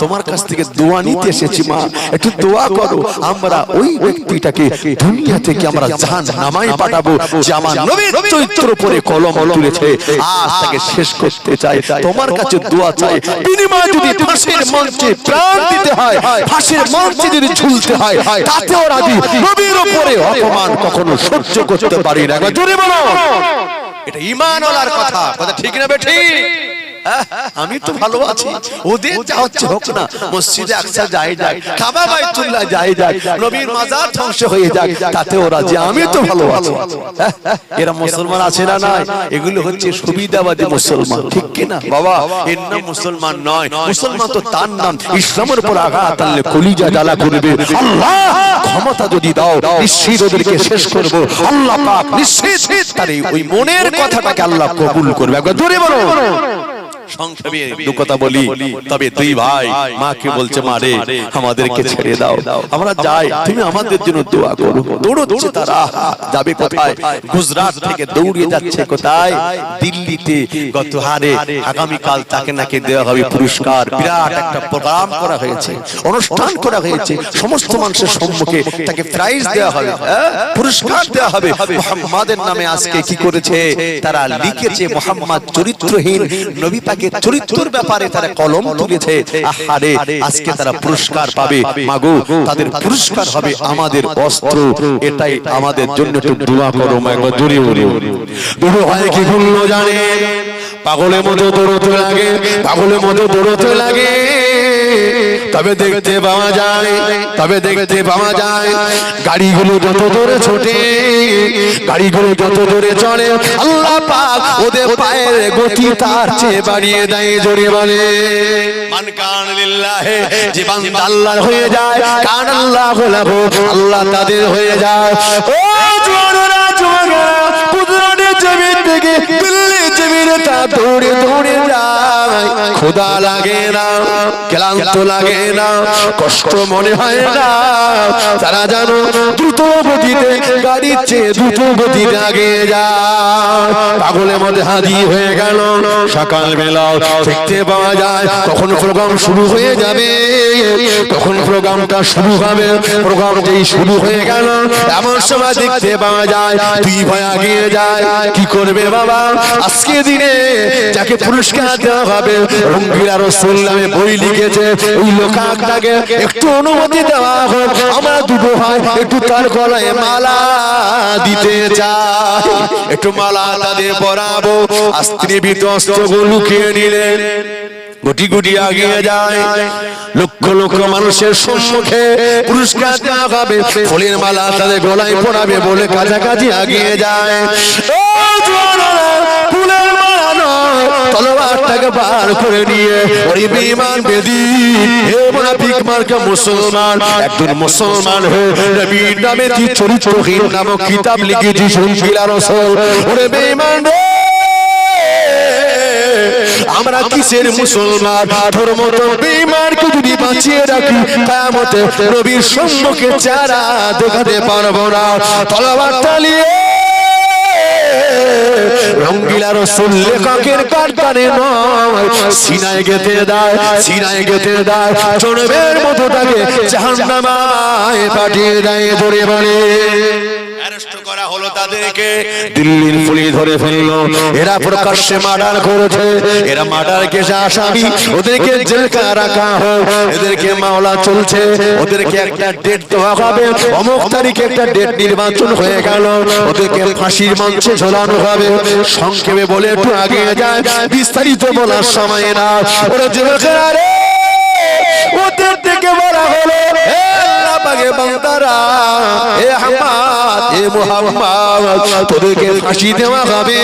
তোমার কাছ থেকে দোয়া নিতে এসেছি, মা একটু দোয়া করো, আমরা ওই ব্যক্তিটাকে দুনিয়া থেকে আমরা জাহান্নামে পাঠাবো, যে আমার নবীর চরিত্রের উপরে কলম তুলেছে, আজ তাকে শেষ করতে চাই। তোমার কাছে দোয়া চাই, বিনিময়ে যদি ফাঁসির মঞ্চে প্রাণ দিতে হয়, ফাঁসির মঞ্চে যদি ঝুলতে হয়, তাতেও রাজি। নবীর উপরে অপমান কখনো সহ্য করতে পারি না। জোরে বলো, এটা ঈমানওয়ালার কথা, কথা ঠিক না বেঠিক? আমি তো ভালো আছি, ওদের যা হচ্ছে হোক না, মসজিদে আকসা যায় কাবা বাইতুল্লাহ যায় নবীর মাজার ধ্বংস হয়ে যায়, তাতে ওরা যে আমি তো ভালো আছি। এরা মুসলমান আছে না নাই? এগুলো হচ্ছে সুবিধাবাদী মুসলমান, ঠিক কি না বাবা? এর নাম মুসলমান নয়। মুসলমান তো তার নাম, ইসলামের উপর আঘাত আনলে কলিজা জ্বালা করবে। আল্লাহ ক্ষমতা যদি দাও নিশ্চিত ওদেরকে শেষ করব, আল্লাহ পাক নিশ্চিত তার ওই মনের কথাটাকে আল্লাহ কবুল করবে। একবার জোরে বলো। সংক্ষেপে দু কথা বলি, তবে দুই ভাই মাকে বলছে, মারে আমাদেরকে ছেড়ে দাও, আমরা যাই, তুমি আমাদের জন্য দোয়া করো। দৌড়চ্ছে তারা, যাবে কোথায়? গুজরাট থেকে দৌড়িয়ে যাচ্ছে কোথায়? দিল্লিতে। গত হারে আগামীকাল তাকে নাকি দেওয়া হবে পুরস্কার। বিরাট একটা প্রোগ্রাম করা হয়েছে, অনুষ্ঠান করা হয়েছে, সমস্ত মানুষের সম্মুখে তাকে প্রাইজ দেওয়া হবে, পুরস্কার দেওয়া হবে। মুহাম্মাদের নামে আজকে কি করেছে তারা? লিখেছে মুহাম্মদ চরিত্রহীন নবী পাকের চরিত্রের ব্যাপারে তারা কলম তুলেছে। আহারে আজকে তারা পুরস্কার পাবে। মাগো তাদের পুরস্কার হবে আমাদের অস্ত্র। এটাই আমাদের জন্য একটু দোয়া করো। মাগো জোরে জোরে দুটো হয় কি ভুললো জানে, পাগলের মতো দৌড়তে লাগে, পাগলের মতো দৌড়তে লাগে, তবে দেখতে পাওয়া যায়, তবে দেখতে পাওয়া যায় গাড়িগুলো যত দূরে ছোটে, গাড়িগুলো যত দূরে চলে, আল্লাহ পাক ওদের পায়ের গতি তার চেয়ে বাড়িয়ে দেয়। জোরে বলে মান কান লিল্লাহি, যে বান্দা আল্লাহর হয়ে যায়, কান আল্লাহু লাহু, আল্লাহ তাদের হয়ে যায়। ও জোয়ানরা জোয়ানরা, কুদরতের জমিন থেকে দিল্লি জমিনে তা দৌড়ে দৌড়ে যায়। খোদা লাগে না, ক্লান্ত লাগে না, কষ্ট মনে হয় না, তারা জানো দ্রুত গতিতে গাড়ির চেয়ে দ্রুত গতিতে আগে যায়। পাগলের মধ্যে হাজির হয়ে গেল। সকালবেলা দেখতে পাওয়া যায় তখন প্রোগ্রাম শুরু হয়ে যাবে, তখন প্রোগ্রামটা শুরু হবে। প্রোগ্রাম যেই শুরু হয়ে গেল এমন সময় দেখতে পাওয়া যায় দুই ভাই এগিয়ে যায়। কি করবে বাবা? আজকে দিনে যাকে পুরস্কার দেওয়া হবে, রঙ্গিলা রসুল নামে বই লিখেছে, ওই লোকটাকে একটু অনুমতি দেওয়া হোক, আমরা দুটো ভাই একটু তার গলায় মালা দিতে চাই, একটু মালা তাদের পরাবো। আস্ত্রী ভিতর অস্ত্রগুলো লুকিয়ে নিলেন, গুটি গুটি এগিয়ে যায়। লক্ষ লক্ষ মানুষের সম্মুখে পুরস্কার দেওয়া হবে, ফুলের মালা তাদের গলায় পরাবে বলে কাছাকাছি এগিয়ে যায়। ফুলের মালা নয়, তলোয়ারটাকে বার করে নিয়ে ওই বেঈমান বেদীন, হে মুনাফিক মার্কা মুসলমান, একজন মুসলমান হয়ে নবীর নামে যে চরিত্রহীন নামক কিতাব লিখেছি রঙ্গিলা রসুল, ওরে বেঈমান আমরা কিসের মুসলমান? ধর্ম তো বেঈমানকে যদি বাঁচিয়ে রাখি কিয়ামতে নবীর সম্মুখে চেহারা দেখাতে পারবো না। তলোয়ার চালিয়ে রঙ্গিলা রসুল লেখকের কারখানে নয়, সিনায় গেঁথে দেয়, সিনায় গেঁথে দেয়, চড়বের মতো তাকে জাহান্নামে পাঠিয়ে দেয়। ধরে বলে অ্যারেস্ট করা হলো তাদেরকে, দিল্লির পুলিশ ধরে ফেললো। এরা প্রকাশ্যে মার্ডার করেছে, এরা মার্ডার কেসে আসামি, ওদেরকে জেলখানায় রাখা হোক, এদেরকে মামলা চলছে, ওদেরকে একটা ডেট দেওয়া হবে, অমুক তারিখে একটা ডেট নির্বাচন হয়ে গেল, ওদেরকে ফাঁসির মঞ্চে ঝোলানো হবে। সংক্ষেপে বলে একটু আগে যায়, বিস্তারিত বলার সময় না। ওরা জেলখানা রে, ওদের থেকে বলা হলো বান্দারা, হে আহমদ, হে মুহাম্মদ, তোদেরকে ফাঁসি দেওয়া হবে।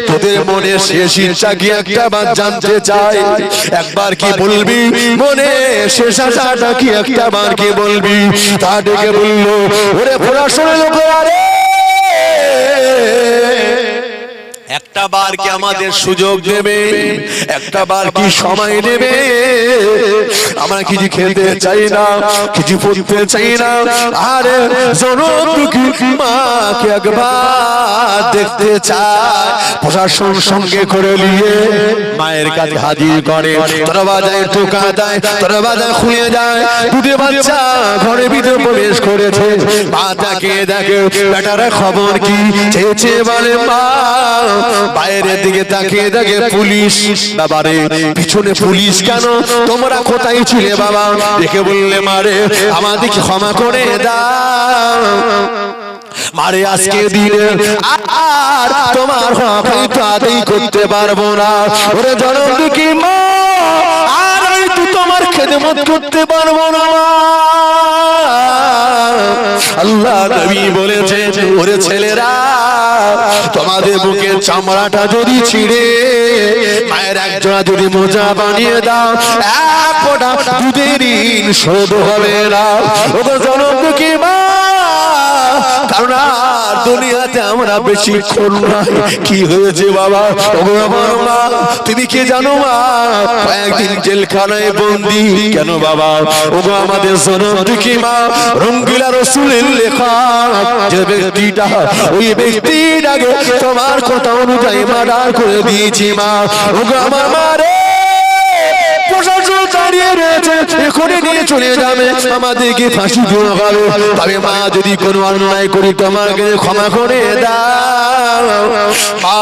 তোদের মনে শেষ ইচ্ছা কি একটা বার জানতে চাই? একবার কি বলবি মনে শেষ আশাটা কি একটা বার কি বলবি? তা ডেকে বললো, ওরে পড়াশোনা লোকেরা রে, একটা বার কি আমাদের সুযোগ দেবে? একটা বার কি সময় দেবে? আমরা কিছু খেলতে চাই না, কিছু পড়তে চাই না, আরে জনদুঃখী মাকে একবার দেখতে চাই। প্রশাসন সঙ্গে করে নিয়ে মায়ের কাছে হাজির করে, দরওয়াজায় টোকা দেয়, দরওয়াজা খুলে যায়, দুটো বাচ্চা ঘরের ভিতরে প্রবেশ করেছে। মা তাকে দেখে, বেটারা খবর কি? চেয়েছে বলে মা, বাইরের দিকে তাকিয়ে দেখে পুলিশ। বাবারে পিছনে পুলিশ কেন? তোমরা কোথায় ছিলে বাবা? দেখে বললে মারে আমাদেরকে ক্ষমা করে দাও, মারে আজকে দিনে আর তোমার হক হয়তো আদায় করতে পারবো না। ওরে জনম দুঃখী মা, আর হয়তো তোমার খেদমত করতে পারবো না। আল্লাহ নবী বলেছে, ওরে ছেলেরা, তোমাদের বুকের চামড়াটা যদি ছিঁড়ে মায়ের একজোড়া যদি মোজা বানিয়ে দাও, এক ফোঁটা দুধের ঋণ শোধ হবে না। ওগো জনম দুঃখী মা, কারণ আর দুনিয়াতে আমরা বেশিক্ষণ নাই। কি হয়েছে বাবা? ওগো আমার মা, তুমি কি জানো মা? কয়েকদিন জেলখানায় বন্দি কেন বাবা? ওগো আমাদের জনম দুঃখী মা, রঙ্গিলা রসুলের লেখা যে ব্যক্তিটা, ওই ব্যক্তিটাকে তোমার কথা অনুযায়ী মার্ডার করে দিয়েছি মা। ওগো আমার মা রে, প্রশাসন দাঁড়িয়ে রয়েছে, এখনই নিয়ে চলে যাবে, আমাদেরকে ফাঁসি দেওয়া হবে। তবে মা, যদি কোনো অন্যায় করি তোমাকে ক্ষমা করে দাও। মা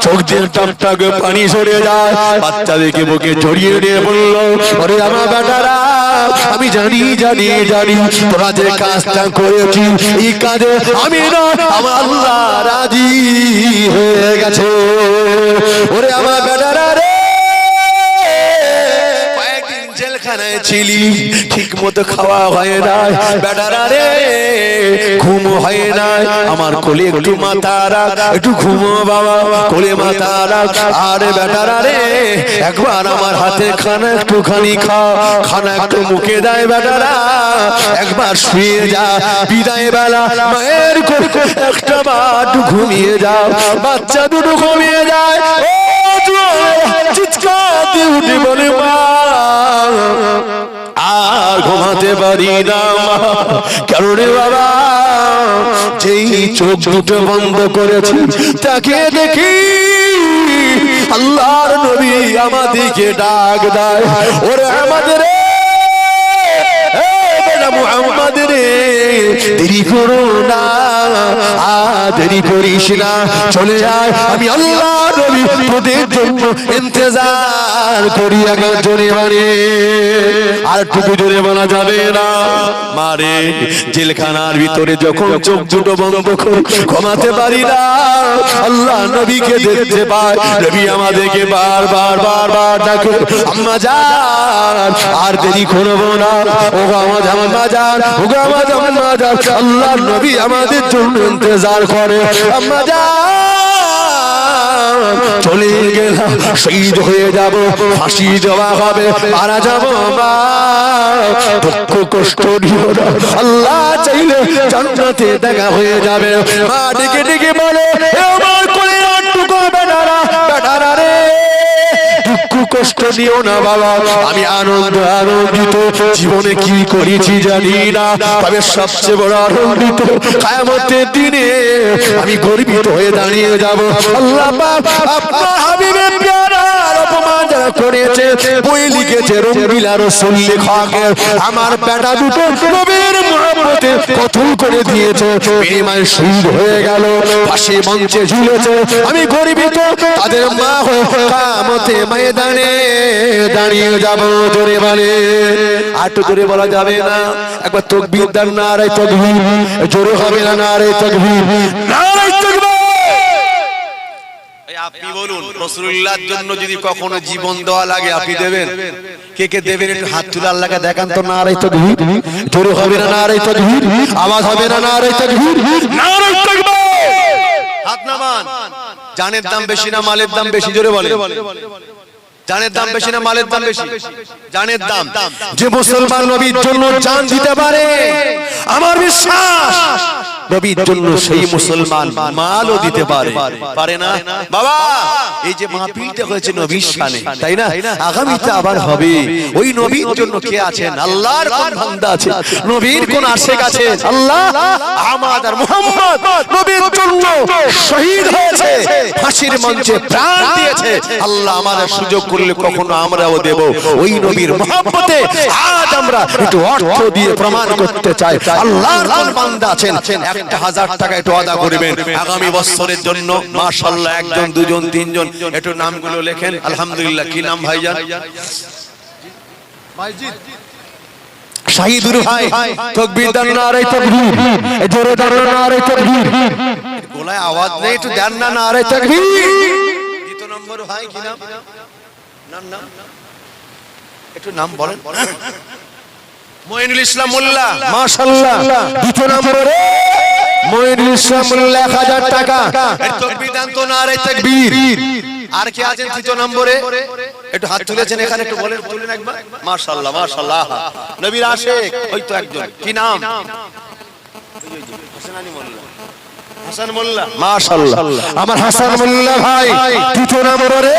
চোখ দিয়ে টপটপ পানি সরে যায়, বাচ্চাদেরকে বুকে জড়িয়ে নিয়ে বলল, ওরে আমার বেটারা, আমি জানি জানি জানি তোরা যে কাজটা করেছি, এই কাজে আমি না, আমার আল্লাহ রাজি হয়ে গেছে। ওরে আমার বেটারা রে, জেলখানায় ছিলি, ঠিক মতো খাওয়া হয় না, বেটারা রে ঘুম হয় না, আমার কোলে একটু মাথা রাখ, একটু ঘুমো বাবা, কোলে মাথা রাখ। আরে বেটারা রে, একবার আমার হাতে খানা একটুখানি খা, খানা একটু মুখে দেয় বেটারা, একবার শুয়ে যা, বিদায় বেলা মায়ের কোলে একটা বার ঘুমিয়ে যাও। বাচ্চা দুটো ঘুমিয়ে যায়, চিৎকার দিয়ে উঠে বলে মা, আর ঘুমাতে পারি না মা। কেন রে বাবা? যেই চোখ দুটো বন্ধ করেছি, তাকে দেখি আল্লাহর নবী আমাদেরকে ডাক দেয়, ওরে আমাদের মুহাম্মদ রে, দেরি করো না, দেরি করিস না, চলে যায়, আমি আল্লাহ নবী তোদের জন্য ইন্তজার করি। এখন জোরে মানে আর টুকু জোরে বলা যাবে না। মারে জেলখানার ভিতরে যখন চোখ দুটো বন্ধ করে ঘুমাতে পারি না, আল্লাহ নবীকে দেখতে পাই, নবী আমাদেরকে বারবার বারবার ডাকে, আম্মা জান আর দেরি করবো না, ও আমার আম্মা জান, ও আমার আম্মা জান, আল্লাহ নবী আমাদের জন্য ইন্তজার করে। আম্মা জান, চলে গেলাম, শহীদ হয়ে যাব, ফাঁসি দেওয়া হবে, মারা যাব মা, দুঃখ কষ্ট দিও না, আল্লাহ চাইলে জান্নাতে দেখা হয়ে যাবে। মা ডেকে ডেকে বলে, আমার কোলে আটটুকু বেটারা, বেটারা রে, দুঃখ কষ্ট দিও না বাবা, আমি আনন্দিত, জীবনে কি করেছি জানি না, তবে সবচেয়ে বড় আনন্দিত, কিয়ামতের দিনে আমি গর্বিত হয়ে দাঁড়িয়ে যাব। আল্লাহ পাক আপনার হাবিবের প্যারার অপমান যারা করেছে, বই লিখেছে রঙ্গিলা রসুল লেখকের, আমার বেটা দুটো নবীর মুহাব্বতে কতল করে দিয়েছে, বেঈমান শহীদ হয়ে গেল, ফাঁসি মঞ্চে ঝুলেছে, আমি গর্বিত, তাদের মা হয়ে কিয়ামতে ময়দানে দাঁড়িয়ে যাব। জোরে বলে, আর তো জোরে বলা যাবে না, একবার তাকবীর দেন, নারে তাকবীর, জোরে হবে না, নারে তাকবীর, নারে তাকবীর। আপনি বলুন, রাসূলুল্লাহর জন্য যদি কখনো জীবন দেওয়া লাগে, আপনি দেবেন? কে কে দেবেন? একটু হাত তুলে আল্লাহকে দেখান তো। নারে তাকবীর, জোরে হবে না, নারে তাকবীর, আওয়াজ হবে না, নারে তাকবীর, নারে তাকবীর। হাত নামান। জানের দাম বেশি না মালের দাম বেশি? জোরে বলে, জানের দাম বেশি না মালের দাম বেশি? জানের দাম। যে মুসলমান নবীর জন্য জান দিতে পারে, আমার বিশ্বাস নবীর জন্য সেই মুসলমান মালও দিতে পারে। পারে না বাবা? এই যে মাহফিলটা হয়েছে নবীর শানে, তাই না? আগামীতে আবার হবে। ওই নবীর জন্য কে আছেন? আল্লাহর কোন বান্দা আছে? নবীর কোন আশিক আছে? আল্লাহ আহমদ আর মুহাম্মদ নবীর জন্য শহীদ হয়েছে, ফাঁসির মঞ্চে প্রাণ দিয়েছে। আল্লাহ আমাদের সুযোগ করলে কখনো আমরাও দেব। ওই নবীর মহব্বতে আজ আমরা একটু অর্থ দিয়ে প্রমাণ করতে চাই আল্লাহর কোন বান্দা আছেন। 1000 টাকা একটু আদা করবেন আগামী বছরের জন্য। মাশাআল্লাহ, একজন দুজন তিনজন একটু নামগুলো লেখেন। আলহামদুলিল্লাহ। কি নাম ভাইজান? মাইজিদ। শাহিদুর ভাই তাকবীর দেন নারে তাকবীর জোরে দেন নারে তাকবীর গলায় আওয়াজ নেই একটু দেন না নারে তাকবীর দ্বিতীয় নম্বর ভাই কি নাম নাম একটু নাম বলেন মঈনুল ইসলাম মোল্লা মাশাআল্লাহ দ্বিতীয় নম্বরে মঈনুল ইসলাম মোল্লা 1000 টাকা তাকবীর দেন তো নারে তাকবীর আর কে আছেন তৃতীয় নম্বরে একটু হাত তুলেছেন এখানে একটু বলেন তুলেন একবার মাশাআল্লাহ মাশাআল্লাহ নবীর আশিক ওই তো একজন কি নাম হাসান আলী মোল্লা হাসান মোল্লা মাশাআল্লাহ আমার হাসান মোল্লা ভাই তৃতীয় নম্বরে